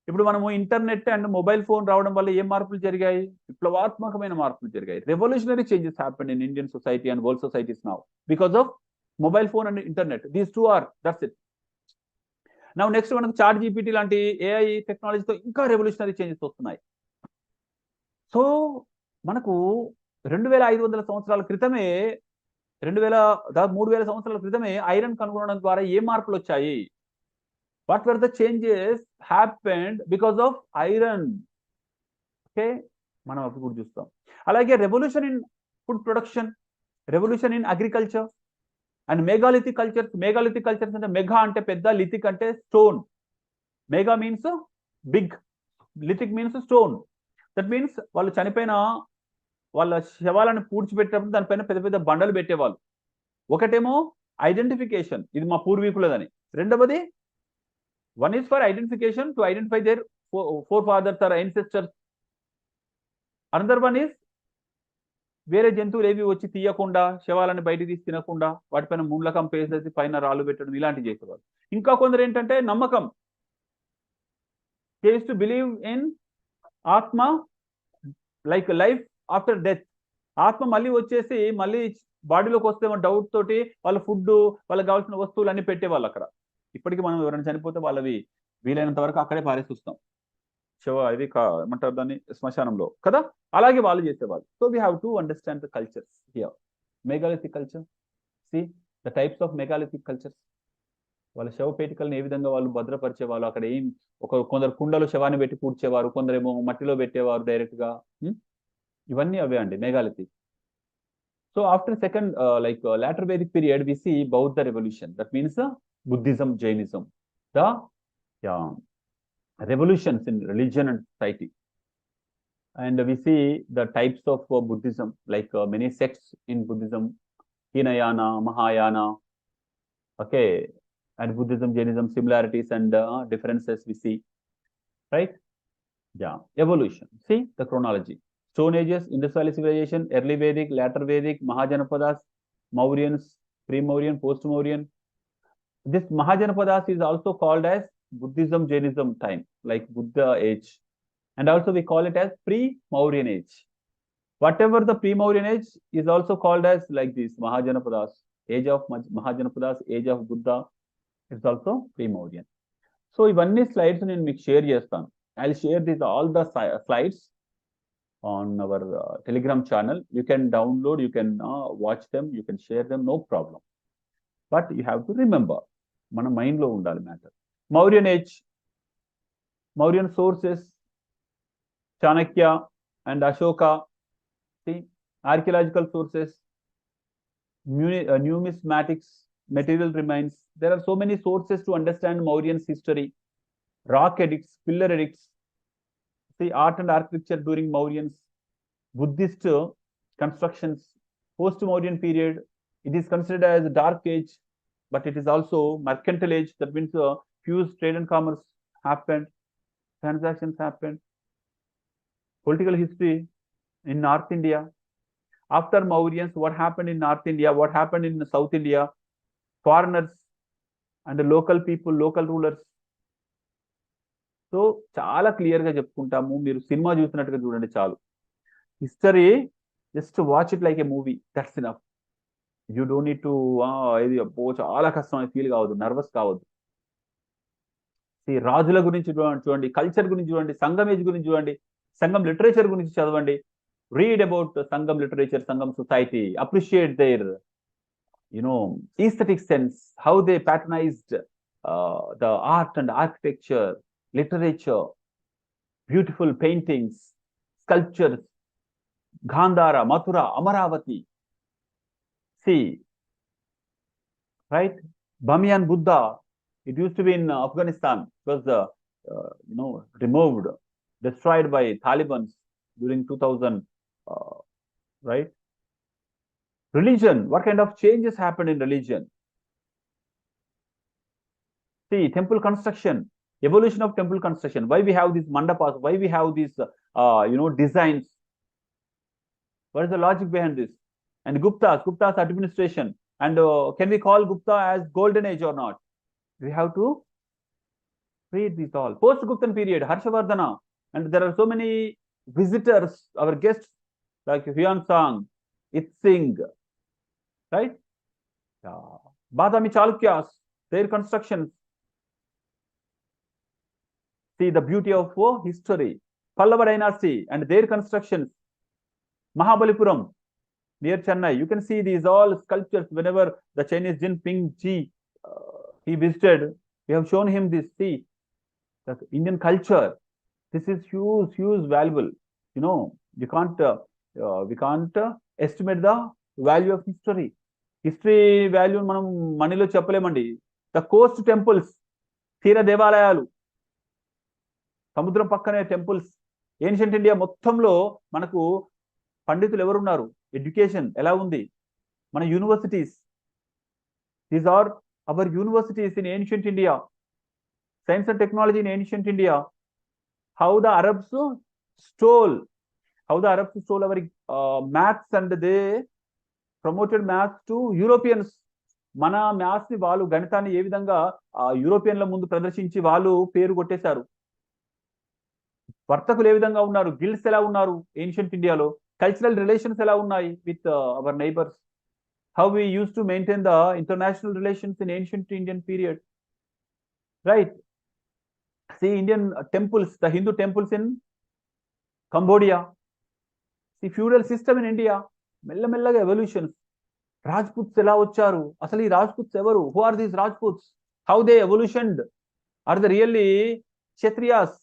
ఇప్పుడు మనము ఇంటర్నెట్ అండ్ మొబైల్ ఫోన్ రావడం వల్ల ఏ మార్పులు జరిగాయి, విప్లవాత్మకమైన మార్పులు జరిగాయి. Revolutionary changes happen in Indian society and world societies now because of mobile phone and internet. These two are, that's it. Now next మనకు చాట్ జీపీటీ లాంటి ఏఐ టెక్నాలజీతో ఇంకా రెవల్యూషనరీ చేంజెస్ వస్తున్నాయి. సో మనకు 2500 సంవత్సరాల క్రితమే, 3000 సంవత్సరాల క్రితమే ఐరన్ కనుగొనడం ద్వారా ఏ మార్పులు వచ్చాయి, what were the changes happened because of iron. Okay, మనం అప్పుడు కూడా చూస్తాం. అలాగే revolution in food production, revolution in agriculture and megalithic cultures. Megalithic cultures అంటే మెగా అంటే పెద్ద, లిథిక్ అంటే stone. Mega means big, lithic means stone. That means వాళ్ళు చనిపోయిన వాళ్ళ శవాలను పూడ్చిపెట్టేటప్పుడు దానిపైన పెద్ద పెద్ద బండలు పెట్టేవాళ్ళు. ఒకటేమో ఐడెంటిఫికేషన్, ఇది మా పూర్వీకులదని. రెండవది, one is for identification, to identify their forefathers or ancestors. Another one is వేరే జంతువులు ఏవి వచ్చి తీయకుండా, శవాలను బయట తీసి తినకుండా వాటిపైన ముండ్లకం పేసేసి పైన రాళ్ళు పెట్టడం, ఇలాంటివి చేసేవాళ్ళు. ఇంకా కొందరు ఏంటంటే నమ్మకం, they used to believe in ఆత్మ, లైక్ లైఫ్ ఆఫ్టర్ డెత్. ఆత్మ మళ్ళీ వచ్చేసి మళ్ళీ బాడీలోకి వస్తేమో డౌట్ తోటి వాళ్ళ ఫుడ్, వాళ్ళకి కావాల్సిన వస్తువులు అన్ని పెట్టేవాళ్ళు అక్కడ. ఇప్పటికీ మనం ఎవరైనా చనిపోతే వాళ్ళవి వీలైనంత వరకు అక్కడే పారేసిస్తాం, ఇది ఏమంటారు దాన్ని, శ్మశానంలో కదా. అలాగే వాళ్ళు చేసేవాళ్ళు. So we have to understand the cultures here. Megalithic culture, see the types of megalithic cultures. వాళ్ళ శవపేటికలను ఏ విధంగా వాళ్ళు భద్రపరిచేవాళ్ళు, అక్కడ ఏం కొందరు కుండలు శవాన్ని పెట్టి పూడ్చేవారు, కొందరేమో మట్టిలో పెట్టేవారు డైరెక్ట్ గా. ఇవన్నీ అవే అండి megalithic. So after second later Vedic period we see Bauddha revolution. That means Buddhism, Jainism, the revolutions in religion and society. And we see the types of Buddhism, like many sects in Buddhism, Hinayana, Mahayana. Okay, and Buddhism, Jainism, similarities and differences we see, right? Yeah, evolution. See the chronology. Stone Ages, Indus Valley Civilization, Early Vedic, Later Vedic, Mahajanapadas, Mauryans, Pre-Mauryan, Post-Mauryan. This Mahajanapadas is also called as Buddhism, Jainism time, like Buddha age. And also we call it as Pre-Mauryan age. Whatever the Pre-Mauryan age is also called as like this, Mahajanapadas. Age of Mahajanapadas, age of Buddha, it's also pre-Mauryan. So ivanni slides నేను మీకు share చేస్తాను. I'll share these all the slides on our Telegram channel. You can download, you can watch them, you can share them, no problem. But you have to remember, మన mind లో ఉండాలి matter. Mauryan age, Mauryan sources, Chanakya and Ashoka. See, archaeological sources, numismatics, material remains. There are so many sources to understand Mauryan's history. Rock edicts, pillar edicts. See, art and architecture during Mauryans, Buddhist constructions, post-Mauryan period. It is considered as a dark age, but it is also mercantile age. That means fused trade and commerce happened, transactions happened. Political history in North India. After Mauryans, what happened in North India? What happened in South India? Foreigners and the local people, local rulers. So చాలా క్లియర్గా చెప్పుకుంటాము. మీరు cinema చూసినట్టుగా చూడండి చాలు. History just watch it like A movie, that's enough. You don't need to ఇది అబ్బో చాలా కష్టం అని ఫీల్ కావద్దు, నర్వస్ కావద్దు. రాజుల గురించి చూడండి, కల్చర్ గురించి చూడండి, సంఘం ఏజ్ గురించి చూడండి, సంఘం లిటరేచర్ గురించి చదవండి. రీడ్ అబౌట్ సంఘం లిటరేచర్, సంఘం society, appreciate there aesthetic sense, how they patronized the art and architecture, literature, beautiful paintings, sculptures, Gandhara, Mathura, Amaravati. See, right? Bamiyan Buddha, it used to be in Afghanistan. It was removed, destroyed by Taliban during 2000, right? Religion, what kind of changes happened in religion? See, temple construction, evolution of temple construction. Why we have these mandapas? Why we have these, designs? What is the logic behind this? And Gupta's administration. And can we call Gupta as golden age or not? We have to read these all. Post-Guptan period, Harshavardhana. And there are so many visitors, our guests, like Huan Sang, Itsing, right? Badami Chalukyas, their constructions. See the beauty of history. Pallava dynasty and their constructions. Mahabalipuram, near Chennai. You can see these all sculptures. Whenever the Chinese Jinping Ji, he visited, we have shown him this. See, the Indian culture. This is huge valuable. We can't estimate the value of history. History value మనం మనీలో చెప్పలేమండి. The Coast temples, తీర దేవాలయాలు, సముద్రం పక్కనే temples. Ancient India మొత్తంలో మనకు పండితులు ఎవరున్నారు, ఎడ్యుకేషన్ ఎలా ఉంది, మన universities, these are our universities in ancient India. Science and technology in ancient India. How the Arabs stole our maths and they promoted maths to Europeans. మన మ్యాథ్స్ ని వాళ్ళు, గణితాన్ని ఏ విధంగా యూరోపియన్ల ముందు ప్రదర్శించి వాళ్ళు పేరు కొట్టేశారు. వర్తకులు ఏ విధంగా ఉన్నారు, గిల్డ్స్ ఎలా ఉన్నారు ఏన్షియంట్ ఇండియాలో, కల్చరల్ రిలేషన్స్ ఎలా ఉన్నాయి with our neighbours, how we use to maintain the international relations in ancient Indian period, right? See Indian temples, the Hindu temples in Cambodia. See feudal system in India, మెల్లమెల్లగా evolutions. Rajputs ఎలా వచ్చారు, అసలు ఈ రాజ్పుత్స్ ఎవరు, who are these Rajputs, how they evolutioned, are they really Kshatriyas?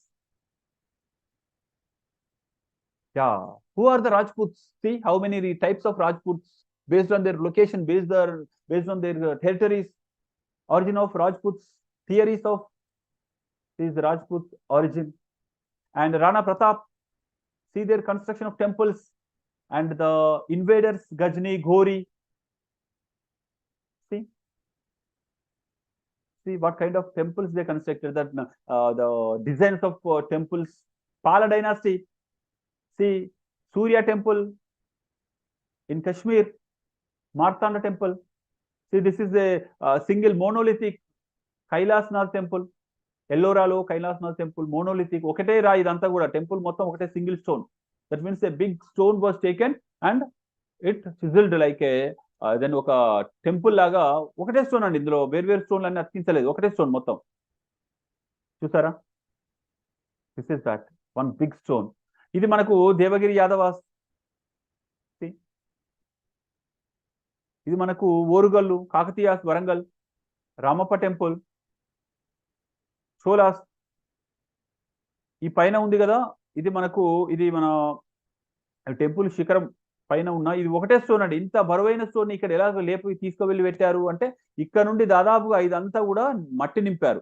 Who are the Rajputs? See how many types of Rajputs based on their location, based on their territories. Origin of Rajputs, theories of these Rajput origin. And Rana Pratap, see their construction of temples and the invaders, Ghazni, Ghori. See what kind of temples they constructed, that the designs of temples. Pala dynasty. See Surya temple in Kashmir, Martanda temple. See this is a single monolithic Kailasnath temple. ఎల్లోరాలో Kailasnath temple, monolithic, ఒకటే రా, ఇదంతా కూడా temple మొత్తం ఒకటే single stone. That means a big stone was taken and it chiselled like a then ఒక temple లాగా ఒకటే స్టోన్ అండి, ఇందులో వేరు స్టోన్లు అన్ని అతికించలేదు, ఒకటే స్టోన్ మొత్తం. చూసారా? This is that one big stone. ఇది మనకు దేవగిరి యాదవాస్. ఇది మనకు ఓరుగల్లు, కాకతీయాస్, వరంగల్, రామప్ప టెంపుల్, చోలాస్. ఈ పైన ఉంది కదా, ఇది మనకు, ఇది మన టెంపుల్ శిఖరం పైన ఉన్న ఇది ఒకటే స్టోన్ అండి. ఇంత బరువైన స్టోన్ ఇక్కడ ఎలా లేపు తీసుకువెళ్ళి పెట్టారు అంటే, ఇక్కడ నుండి దాదాపుగా ఇదంతా కూడా మట్టి నింపారు.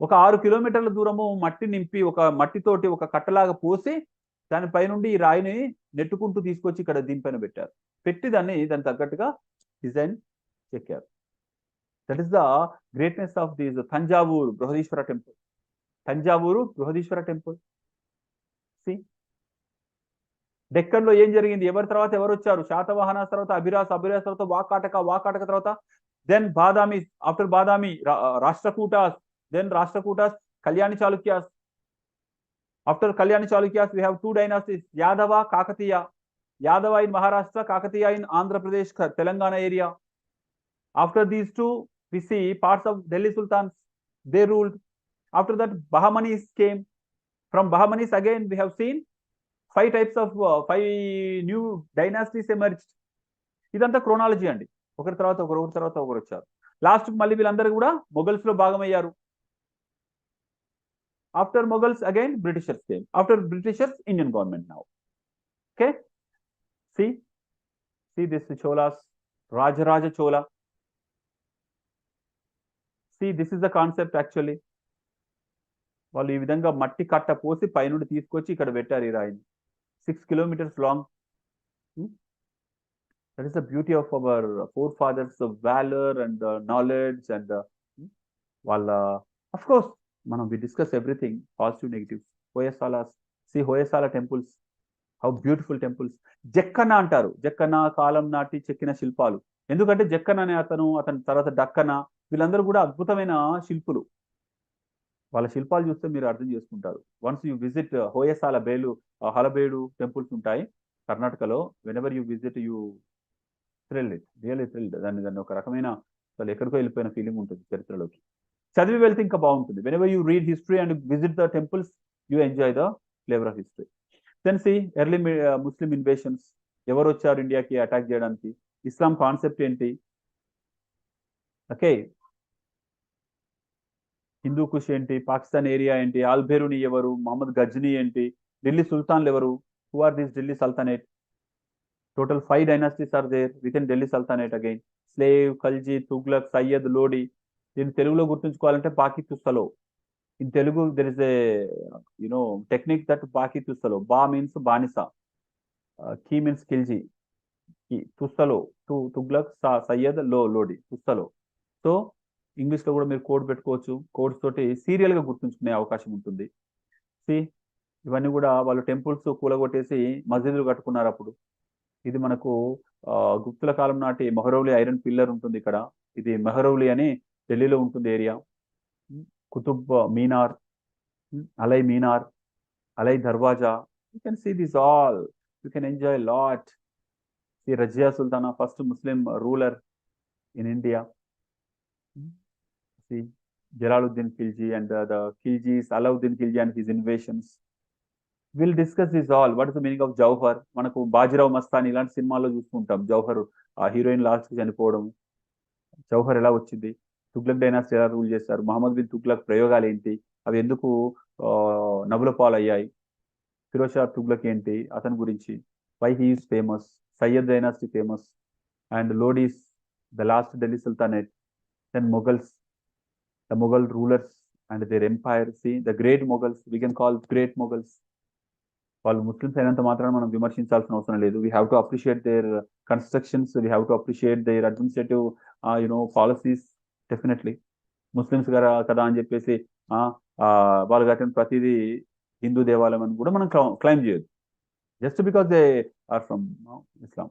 ఒక 6 కిలోమీటర్ల దూరము మట్టి నింపి, ఒక మట్టితోటి ఒక కట్టలాగా పోసి దానిపై నుండి ఈ రాయిని నెట్టుకుంటూ తీసుకొచ్చి ఇక్కడ దీనిపైన పెట్టారు. పెట్టి దాని తగ్గట్టుగా డిజైన్ చెక్కారు. That is the greatness of this Thanjavur Brihadeeswara temple. Thanjavur Brihadeeswara temple. See Deccan లో ఏం జరిగింది, ఎవరి తర్వాత ఎవరు వచ్చారు? శాతవాహనాస్ తర్వాత అభిరాస్ తర్వాత వాకాటక తర్వాత then Badami, after Badami Rashtrakutas, then Rashtrakutas, Kalyani Chalukyas. After Kalyani Chalukyas, we have two dynasties, Yadava, Kakatiya. Yadava in Maharashtra, Kakatiya in Andhra Pradesh, Telangana area. After these two, we see parts of Delhi Sultans, they ruled. After that, Bahamanis came. From Bahamanis again, we have seen five new dynasties emerged. ఇదంతా chronology అండి. ఒకరి తర్వాత ఒకరు వచ్చారు. Last మళ్ళీ వీళ్ళందరూ కూడా Mughals లో భాగమయ్యారు. After Mughals, again Britishers came. After Britishers, Indian government now. Okay, see this Cholas, Rajaraja Chola. See, this is the concept actually. వాళ్ళు ఈ విధంగా మట్టి కట్ట పోసి పైనుండి తీసుకొచ్చి ఇక్కడ పెట్టారు ఈ రాయిని. 6 kilometers long. That is the beauty of our forefathers, the valor and the knowledge and వాళ్ళ, of course, we discuss everything, positive, negative. Hoysalas, see Hoysala temples, how beautiful temples. Jekkana అంటారు, జక్కన కాలం నాటి చెక్కిన శిల్పాలు. ఎందుకంటే జక్కన అనే అతని తర్వాత డక్కన, వీళ్ళందరూ కూడా అద్భుతమైన శిల్పులు. వాళ్ళ శిల్పాలు చూస్తే మీరు అర్థం చేసుకుంటారు. Once you visit Hoysala Halebidu temples ఉంటాయి కర్ణాటకలో. Whenever you visit you thrilled it, really thrilled. దాన్ని ఒక రకమైన అసలు ఎక్కడికో వెళ్ళిపోయిన ఫీలింగ్ ఉంటుంది చరిత్రలోకి. చదివి వెళ్తే ఇంకా బాగుంటుంది. whenever you read history and visit the temples, you enjoy the flavor of history. Then see early Muslim invasions. ఎవరు వచ్చారు ఇండియాకి అటాక్ చేయడానికి? ఇస్లాం కాన్సెప్ట్ ఏంటి? ఓకే, హిందూ కుష్ ఏంటి? పాకిస్తాన్ ఏరియా ఏంటి? ఆల్బెరుని ఎవరు? మహమ్మద్ గజ్నీ ఏంటి? ఢిల్లీ సుల్తాన్లు ఎవరు? who are these Delhi Sultanate? Total 5 dynasties are there within Delhi Sultanate again. Slave, Khalji, Tughlaq, Sayyid, Lodi. దీన్ని తెలుగులో గుర్తుంచుకోవాలంటే బాకి తుస్తలో. In Telugu there is a technique that బాకి తుస్తలో. బా మీన్స్ బానిస, కీ మీన్స్ ఖిల్జీ, తుస్తలో తుగ్లక్, సయ్యద్, లోడి, తుస్తలో. సో ఇంగ్లీష్ లో కూడా మీరు కోడ్ పెట్టుకోవచ్చు. కోడ్స్ తోటి సీరియల్ గా గుర్తుంచుకునే అవకాశం ఉంటుంది. సి ఇవన్నీ కూడా వాళ్ళు టెంపుల్స్ కూలగొట్టేసి మసీదులు కట్టుకున్నారు అప్పుడు. ఇది మనకు గుప్తుల కాలం నాటి మెహరౌలి ఐరన్ పిల్లర్ ఉంటుంది ఇక్కడ. ఇది మెహరౌలి అని ఢిల్లీలో ఉంటుంది area. Qutub Minar, Alai Minar, Alai Darwaza. You can see this all, you can enjoy lot. The Razia Sultana, first Muslim ruler in India. See Jalaluddin Khilji and the Khiljis, Alauddin Khilji and his invasions. We'll discuss this all. What is the meaning of Jauhar? మనకు బాజీరావు మస్తాన్ ఇలాంటి సినిమాల్లో చూస్తుంటాం. జౌహర్ ఆ heroine last కి చనిపోవడం, జౌహర్ ఎలా వచ్చింది, Tughlaq dynasty ఎలా రూల్ చేస్తారు, మహమ్మద్ బిన్ తుగ్లక్ ప్రయోగాలు ఏంటి, అవి ఎందుకు నవ్వుల పాలయ్యాయి, ఫిరోజ్ షా తుగ్లక్ ఏంటి, అతని గురించి, why he is famous, Sayyid dynasty famous, and Lodis the last Delhi sultanate, then Mughals, the Mughal rulers and their empire. See the great Mughals, we can call great Mughals. వాళ్ళు ముస్లిమ్స్ అయినంత మాత్రాన మనం విమర్శించాల్సిన అవసరం లేదు. We have to appreciate there constructions, we have to appreciate there administrative policies. Definitely Muslims కదా అని చెప్పేసి వాళ్ళు కట్టిన ప్రతిదీ హిందూ దేవాలయం అని కూడా మనం క్లైమ్ చేయొద్దు, just because they are from Islam.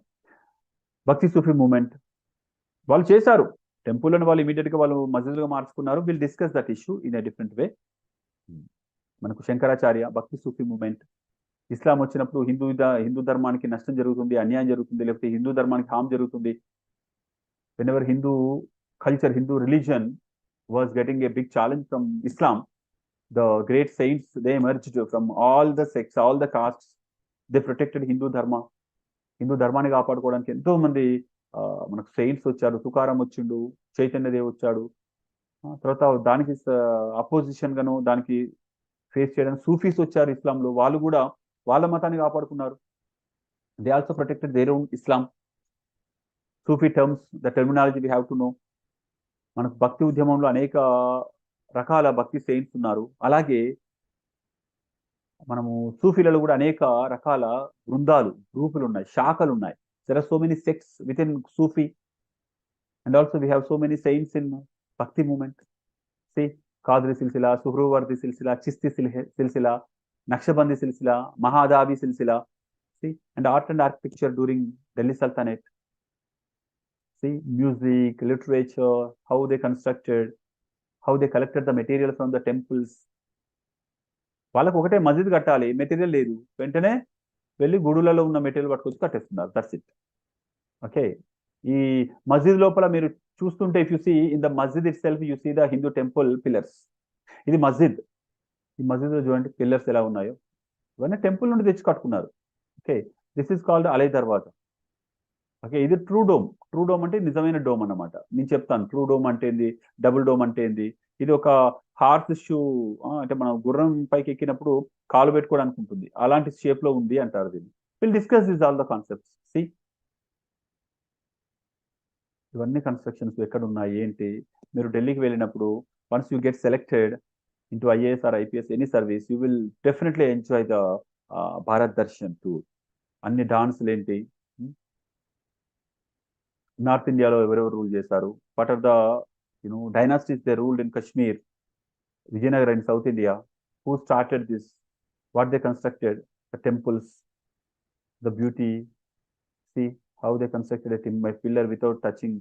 Bhakti Sufi movement వాళ్ళు చేశారు, టెంపుల్ అని వాళ్ళు ఇమీడియట్ గా వాళ్ళు మసీదులుగా మార్చుకున్నారు. Will discuss that issue in a different way. మనకు శంకరాచార్య, భక్తి సూఫీ మూవ్మెంట్, ఇస్లాం వచ్చినప్పుడు హిందూ ధర్మానికి నష్టం జరుగుతుంది, అన్యాయం జరుగుతుంది, లేకపోతే హిందూ ధర్మానికి హామ్ జరుగుతుంది. Whenever Hindu culture, Hindu religion was getting a big challenge from Islam, the great saints, they emerged from all the sects, all the castes. They protected Hindu dharma. Hindu ధర్మాన్ని కాపాడుకోవడానికి ఎంతో మంది మనకు సెయింట్స్ వచ్చారు. తుకారం వచ్చిండు, చైతన్యదేవ్ వచ్చాడు. తర్వాత దానికి అపోజిషన్ గాను దానికి ఫేస్ చేయడానికి సూఫీస్ వచ్చారు ఇస్లాంలో. వాళ్ళు కూడా వాళ్ళ మతాన్ని కాపాడుకున్నారు. They also protected their own Islam. Sufi terms, the terminology we have to know. మనకు భక్తి ఉద్యమంలో అనేక రకాల భక్తి సెయింట్స్ ఉన్నారు. అలాగే మనము సూఫీలలో కూడా అనేక రకాల బృందాలు, గ్రూపులు ఉన్నాయి, శాఖలు ఉన్నాయి. There are so many sects within Sufi, and also we have so many saints in Bhakti movement. See Qadiri Silsila, Suhrawardi Silsila, Chishti Silsila, Naqshbandi Silsila, Mahdavi Silsila. See, and art and architecture during Delhi Sultanate. See, music, literature, how they constructed, how they collected the material from the temples. వాళ్ళకు ఒకటే మస్జిద్ కట్టాలి, material లేదు, వెంటనే వెళ్ళి గుడులలో ఉన్న material పట్టుకొచ్చి కట్టేస్తున్నారు. That's it. Okay, ఈ మస్జిద్ లోపల మీరు చూస్తుంటే, if you see in the masjid itself, you see the Hindu temple pillars. ఇది మస్జిద్. ఈ మస్జిద్ లో చూడండి పిల్లర్స్ ఎలా ఉన్నాయో, ఇవన్నీ టెంపుల్ నుండి తెచ్చి కట్టుకున్నారు. ఓకే, దిస్ ఈస్ కాల్డ్ అలై దర్వాజా. ఓకే, ఇది ట్రూ డోమ్. ట్రూ డోమ్ అంటే నిజమైన డోమ్ అన్నమాట. నేను చెప్తాను ట్రూ డోమ్ అంటే ఏంది, డబుల్ డోమ్ అంటే ఏంది. ఇది ఒక హార్స్ షూ, అంటే మనం గుర్రం పైకి ఎక్కినప్పుడు కాలు పెట్టుకోవడానికి ఉంటుంది, అలాంటి షేప్ లో ఉంది అంటారు దీన్ని. Will discuss this all the concepts. See, ఇవన్నీ కన్స్ట్రక్షన్స్ ఎక్కడ ఉన్నాయి ఏంటి. మీరు ఢిల్లీకి వెళ్ళినప్పుడు, once you get selected into IAS or IPS any service, you will definitely enjoy the Bharat Darshan tour. అన్ని డాన్సులు ఏంటి, నార్త్ ఇండియాలో ఎవరెవరు రూల్ చేశారు, what are the dynasties they ruled in Kashmir, Vijayanagara in south India, who started this, what they constructed, the temples, the beauty. See how they constructed a pillar without touching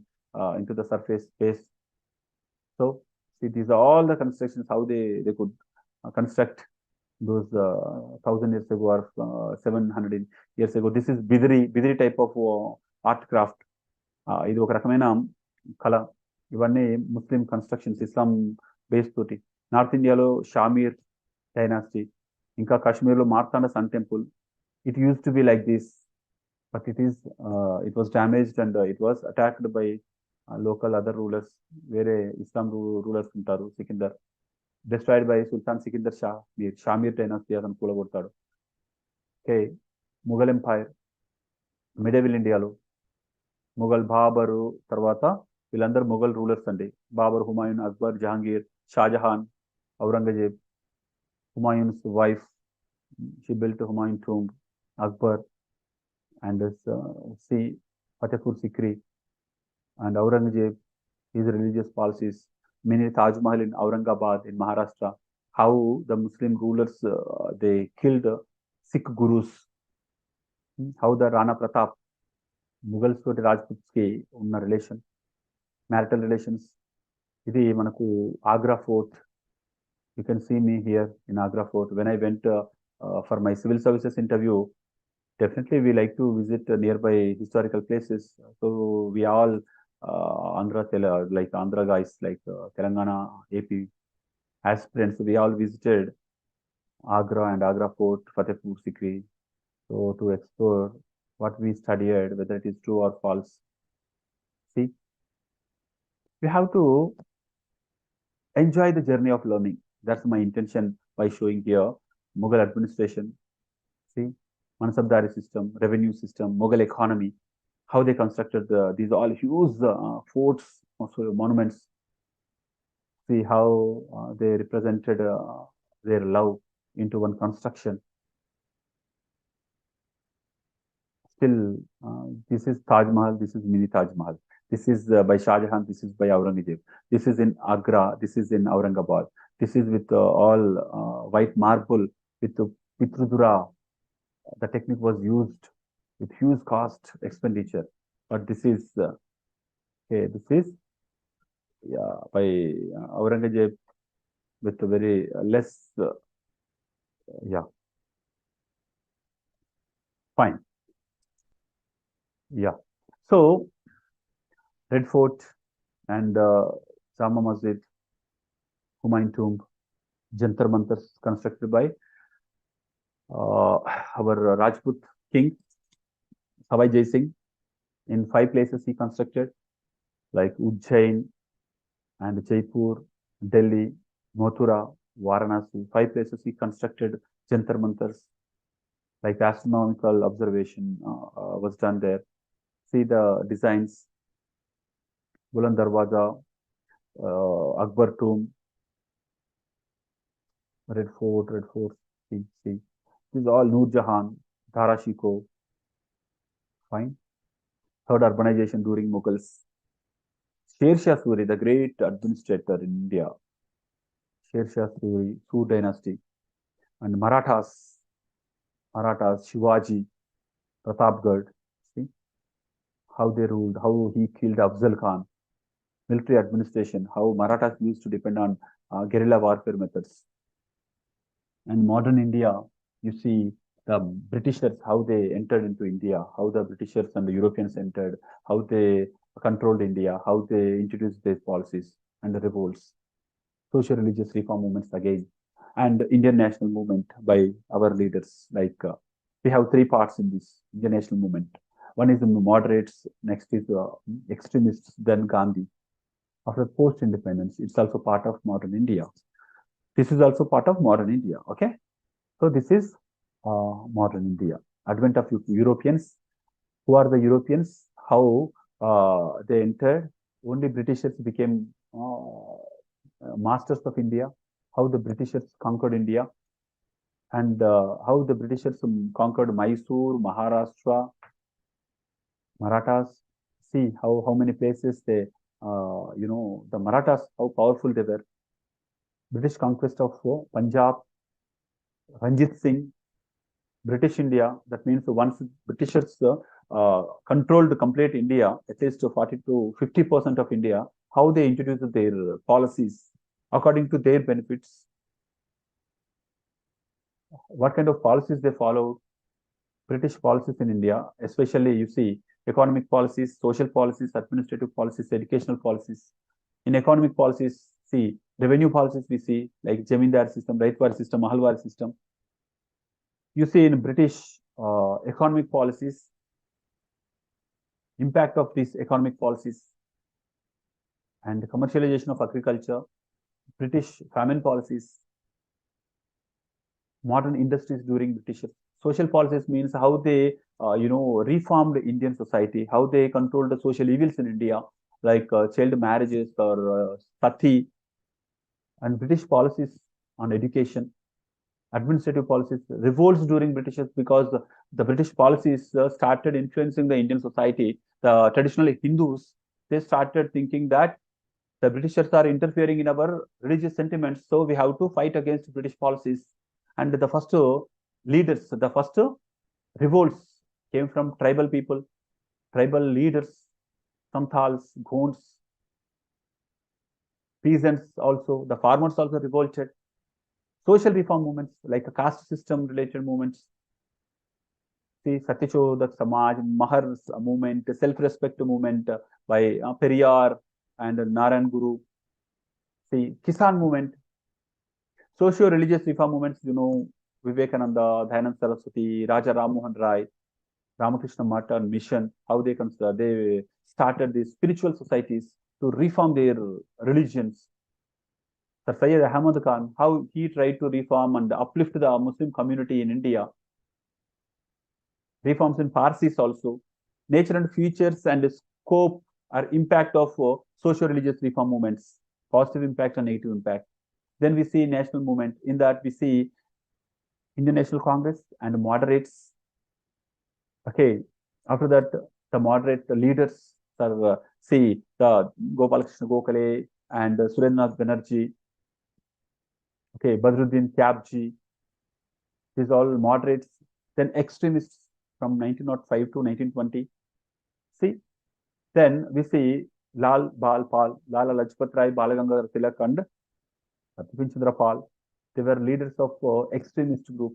into the surface space. So see, these are all the constructions, how they could construct those 1000 years ago or 700 years ago. This is bidri type of art craft. ఇది ఒక రకమైన కళ. ఇవన్నీ Muslim constructions, Islam base తోటి. North ఇండియాలో Shahmir dynasty, ఇంకా కాశ్మీర్లో Martand sun temple. It used to be like this, but it was damaged and it was attacked by local other rulers. Where Islam rulers ఉంటారు, సికిందర్, destroyed by సుల్తాన్ సికిందర్ షా. మీరు Shahmir dynasty అతను కూలగొడతాడు. Okay, Mughal empire, medieval ఇండియాలో Mughal Babur తర్వాత వీళ్ళందరూ Mughal rulers అండి. Babur, Humayun, Akbar, Jahangir, Shahjahan, Aurangzeb. Humayun's wife, she built Humayun tomb, Akbar, and see Fatehpur Sikri, and Aurangzeb, his religious policies, mini Taj Mahal in Aurangabad in Maharashtra, how the Muslim rulers they killed Sikh gurus, how the Rana Pratap, Mughals toti Rajputs ki unna relation, marital relations. Idi manaku Agra Fort. You can see me here in Agra Fort. When I went for my civil services interview, definitely we like to visit nearby historical places. So we all Andhra guys, like Telangana, AP aspirants, we all visited Agra and Agra Fort, Fatehpur Sikri, so to explore what we studied, whether it is true or false. See, we have to enjoy the journey of learning. That's my intention by showing here Mughal administration. See, Mansabdari system, revenue system, Mughal economy, how they constructed these all huge forts, also monuments. See how they represented their love into one construction. Still, this is Taj Mahal, this is mini Taj Mahal. This is by Shah Jahan, this is by Aurangzeb. This is in Agra, this is in Aurangabad. This is with all white marble with Pitrudura. The technique was used with huge cost expenditure, but this is okay. This is by Aurangzeb with very less Fine. Yeah. So, Red Fort and Jama Masjid, Humayun Tomb, Jantar Mantars constructed by our Rajput king, Sawai Jai Singh. In 5 places he constructed, like Ujjain and Jaipur, Delhi, Mathura, Varanasi. 5 places he constructed Jantar Mantars, like astronomical observation was done there. See the designs, Buland Darwaza, Akbar Tomb, Red Fort, see. This is all Noor Jahan, Dara Shikoh. Fine. Third, urbanization during Mughals. Sher Shah Suri, the great administrator in India. Sher Shah Suri, Sur dynasty. And Marathas, Shivaji, Pratapgarh. See how they ruled, how he killed Afzal Khan. Military administration, how Marathas used to depend on guerrilla warfare methods. And modern India, you see the Britishers, how they entered into India, how the Britishers and the Europeans entered, how they controlled India, how they introduced their policies and the revolts, social religious reform movements again, and Indian national movement by our leaders. Like we have 3 parts in this Indian national movement. One is the moderates, next is the extremists, then Gandhi. After post-independence, it's also part of modern India. This is also part of modern India, okay? So this is modern India. Advent of Europeans. Who are the Europeans? How they entered? Only Britishers became masters of India. How the Britishers conquered India. And how the Britishers conquered Mysore, Maharashtra, Marathas. See how many places they, the Marathas, how powerful they were. British conquest of Punjab, Ranjit Singh, British India. That means once Britishers controlled complete India, at least 40 to 50% of India, how they introduced their policies according to their benefits. What kind of policies they followed? British policies in India, especially you see economic policies, social policies, administrative policies, educational policies. In economic policies, see revenue policies we see like Jamindar system, Raitwar system, Mahalwar system. You see in British economic policies, impact of these economic policies and commercialization of agriculture, British famine policies, modern industries during British. Social policies means how they, reformed Indian society, how they controlled the social evils in India, like child marriages or sati, and British policies on education, administrative policies, revolts during Britishers because the British policies started influencing the Indian society. The traditional Hindus, they started thinking that the Britishers are interfering in our religious sentiments, so we have to fight against British policies. And the first leaders, the first revolts came from tribal people, tribal leaders, Santhals, Gonds, peasants also, the farmers also revolted. Social reform movements like a caste system related movements. See, Satyachodak Samaj, Mahar movement, self-respect movement by Periyar and Narayan Guru. See, Kisan movement, socio-religious reform movements, Vivekananda, Dayanand Saraswati, Raja Ram Mohan Rai, Ramakrishna Math and Mission, how they started these spiritual societies to reform their religions. Sir Syed Ahmad Khan, how he tried to reform and uplift the Muslim community in India. Reforms in Parsis also. Nature and features and scope or impact of socio-religious reform movements. Positive impact and negative impact. Then we see national movement. In that we see Indian National Congress and moderates. Okay. After that, the moderate leaders are see the Gopalakrishna Gokhale and Surendranath Banerjee. Okay, Badruddin Tyabji. These all moderates. Then extremists from 1905 to 1920. See, then we see Lal Bal Pal, Lala Lajpat Rai, Balagangadhar Tilak and Bipin Chandra Pal. They were leaders of extremist group.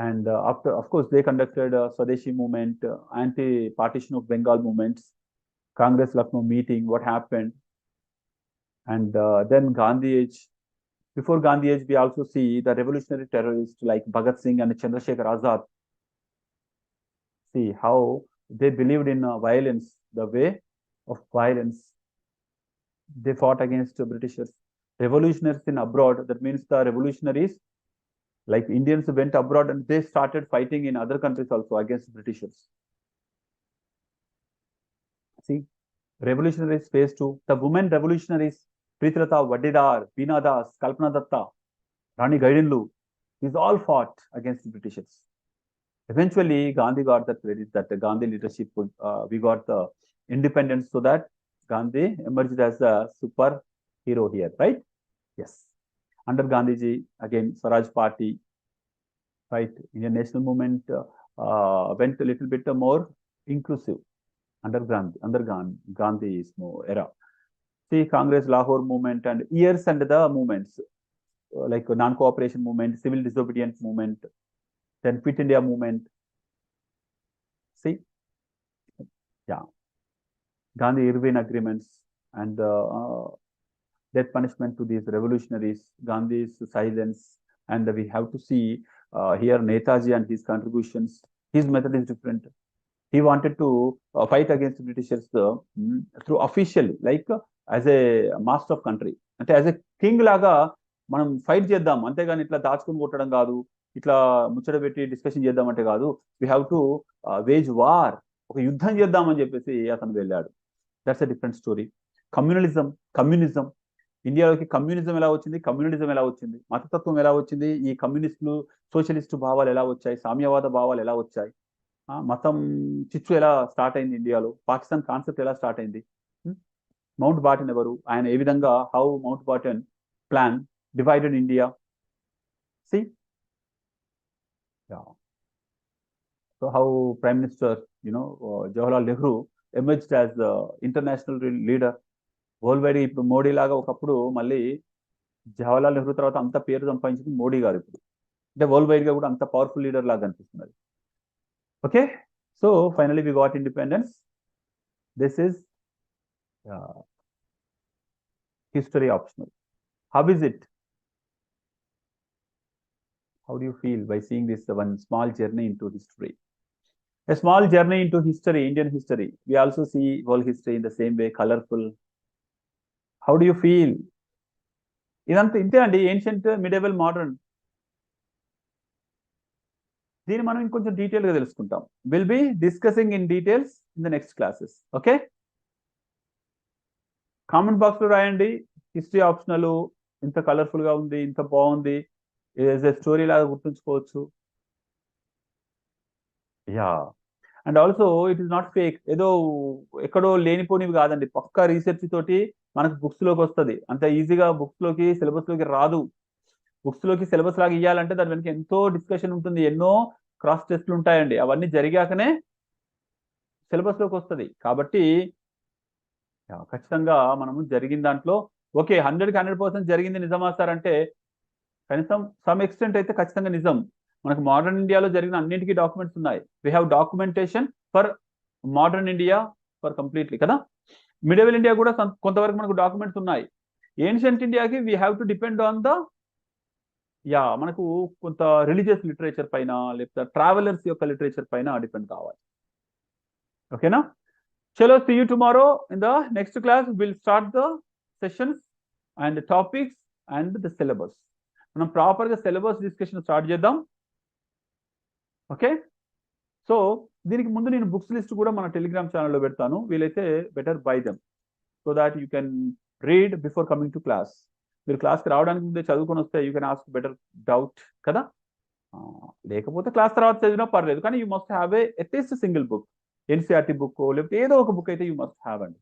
And after, of course, they conducted Swadeshi movement, anti-partition of Bengal movements, Congress Lucknow meeting, what happened. And then Gandhi age. Before Gandhi age, we also see the revolutionary terrorists like Bhagat Singh and Chandrasekhar Azad. See how they believed in violence, the way of violence. They fought against Britishers. Revolutionaries in abroad, that means the revolutionaries, like Indians went abroad and they started fighting in other countries also against Britishers. See, revolutionaries phase 2. The women revolutionaries, Pritilata, Vadidar, Beena Das, Kalpana Datta, Rani Gaidinlu, these all fought against Britishers. Eventually, Gandhi got the credit that the Gandhi leadership, we got the independence, so that Gandhi emerged as a super hero here, right? Yes. Under Gandhiji, again, Swaraj Party, right? Indian national movement went a little bit more inclusive under Gandhi's era. See, Congress Lahore movement and years and the movements like non-cooperation movement, civil disobedience movement, then Quit India movement. See, yeah, Gandhi-Irvine agreements and death punishment to these revolutionaries, Gandhi's silence, and we have to see here Netaji and his contributions. His method is different. He wanted to fight against Britishers through officially, like as a master of country. అంటే as a king లాగా మనం fight చేద్దాం, అంతేగాని ఇట్లా దాచుకుని కొట్టడం కాదు, ఇట్లా ముచ్చట పెట్టి డిస్కషన్ చేద్దామంటే కాదు. We have to wage war, ఒక యుద్ధం చేద్దామని చెప్పేసి అతను వెళ్ళాడు. That's a different story. Communism ఇండియాలోకి కమ్యూనిజం ఎలా వచ్చింది, కమ్యూనిజం ఎలా వచ్చింది, మతతత్వం ఎలా వచ్చింది, ఈ కమ్యూనిస్టులు సోషలిస్టు భావాలు ఎలా వచ్చాయి, సామ్యవాద భావాలు ఎలా వచ్చాయి, మతం చిచ్చు ఎలా స్టార్ట్ అయింది ఇండియాలో, పాకిస్తాన్ కాన్సెప్ట్ ఎలా స్టార్ట్ అయింది, మౌంట్ బాటన్ ఎవరు, ఆయన ఏ విధంగా, how Mountbatten plan divided India. See so how prime minister Jawaharlal Nehru emerged as international leader. World wide ఇప్పుడు మోడీ లాగా ఒకప్పుడు మళ్ళీ జవహర్లాల్ నెహ్రూ తర్వాత అంత పేరు సంపాదించింది మోడీ గారు ఇప్పుడు, అంటే వరల్డ్ వైడ్ గా కూడా అంత పవర్ఫుల్ లీడర్ లాగా అనిపిస్తున్నది. Okay, so finally we got independence. This is history optional. How is it? How do you feel by seeing this one small journey into history? A small journey into history, Indian history. We also see world history in the same way, colorful. How do you feel? ఇదంతా ఇంతే అండి, ancient, మిడేవల్, modern. దీన్ని మనం ఇంకొంచెం డీటెయిల్గా తెలుసుకుంటాం. Will be discussing in details in the next classes. Okay, comment box లో రాయండి. హిస్టరీ ఆప్షనల్ ఇంత కలర్ఫుల్ గా ఉంది, ఇంత బాగుంది, స్టోరీ లాగా గుర్తుంచుకోవచ్చు. Yeah, and also it is not fake, ఏదో ఎక్కడో లేనిపోనివి కాదండి, పక్కా రీసెర్చ్ తోటి మనకు బుక్స్ లోకి వస్తుంది. అంత ఈజీగా బుక్స్ లోకి సిలబస్ లోకి రాదు. బుక్స్ లోకి సిలబస్ లాగా ఇవ్వాలంటే దాని వెనక ఎంతో డిస్కషన్ ఉంటుంది, ఎన్నో క్రాస్ టెస్ట్లు ఉంటాయండి. అవన్నీ జరిగాకనే సిలబస్ లోకి వస్తుంది. కాబట్టి ఖచ్చితంగా మనము జరిగిన దాంట్లో ఓకే 100కి 100% జరిగింది నిజమా సార్ అంటే కనీసం సమ్ ఎక్స్టెంట్ అయితే ఖచ్చితంగా నిజం. మనకు మోడర్న్ ఇండియాలో జరిగిన అన్నింటికీ డాక్యుమెంట్స్ ఉన్నాయి. We have documentation for modern India for completely కదా. మిడివల్ ఇండియా కూడా కొంతవరకు మనకు డాక్యుమెంట్స్ ఉన్నాయి. ఏన్షియంట్ ఇండియాకి we have to depend on the మనకు కొంత రిలీజియస్ లిటరేచర్ పైన, లేకపోతే ట్రావెలర్స్ యొక్క లిటరేచర్ పైన డిపెండ్ కావాలి. ఓకేనా? Chalo, see you tomorrow in the next class. We'll start the sessions and the topics and the syllabus. మనం ప్రాపర్గా సిలబస్ డిస్కషన్ స్టార్ట్ చేద్దాం. ఓకే, సో దీనికి ముందు నేను బుక్స్ లిస్ట్ కూడా మన టెలిగ్రామ్ ఛానల్లో పెడతాను. వీలైతే better by them so that you can read before coming to class. మీరు క్లాస్కి రావడానికి ముందే చదువుకొని వస్తే you can ask better doubt కదా. లేకపోతే క్లాస్ తర్వాత చదివినా పర్లేదు, కానీ you must have at least single book, NCERT book లేకపోతే ఏదో ఒక బుక్ అయితే యూ మస్ట్ హ్యావ్ అండి.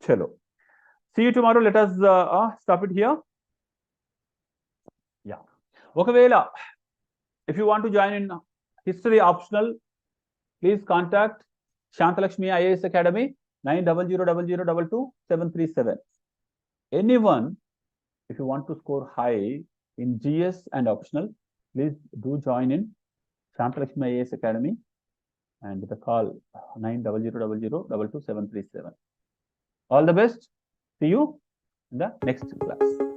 చలో, see you tomorrow. Let us stop it here. Yeah, ఒకవేళ if you want to join in history optional, please contact Shanthalakshmi IAS Academy 9000022737. Anyone, if you want to score high in GS and optional, please do join in Shanthalakshmiias Academy and the call 9000222737. All the best. See you in the next class.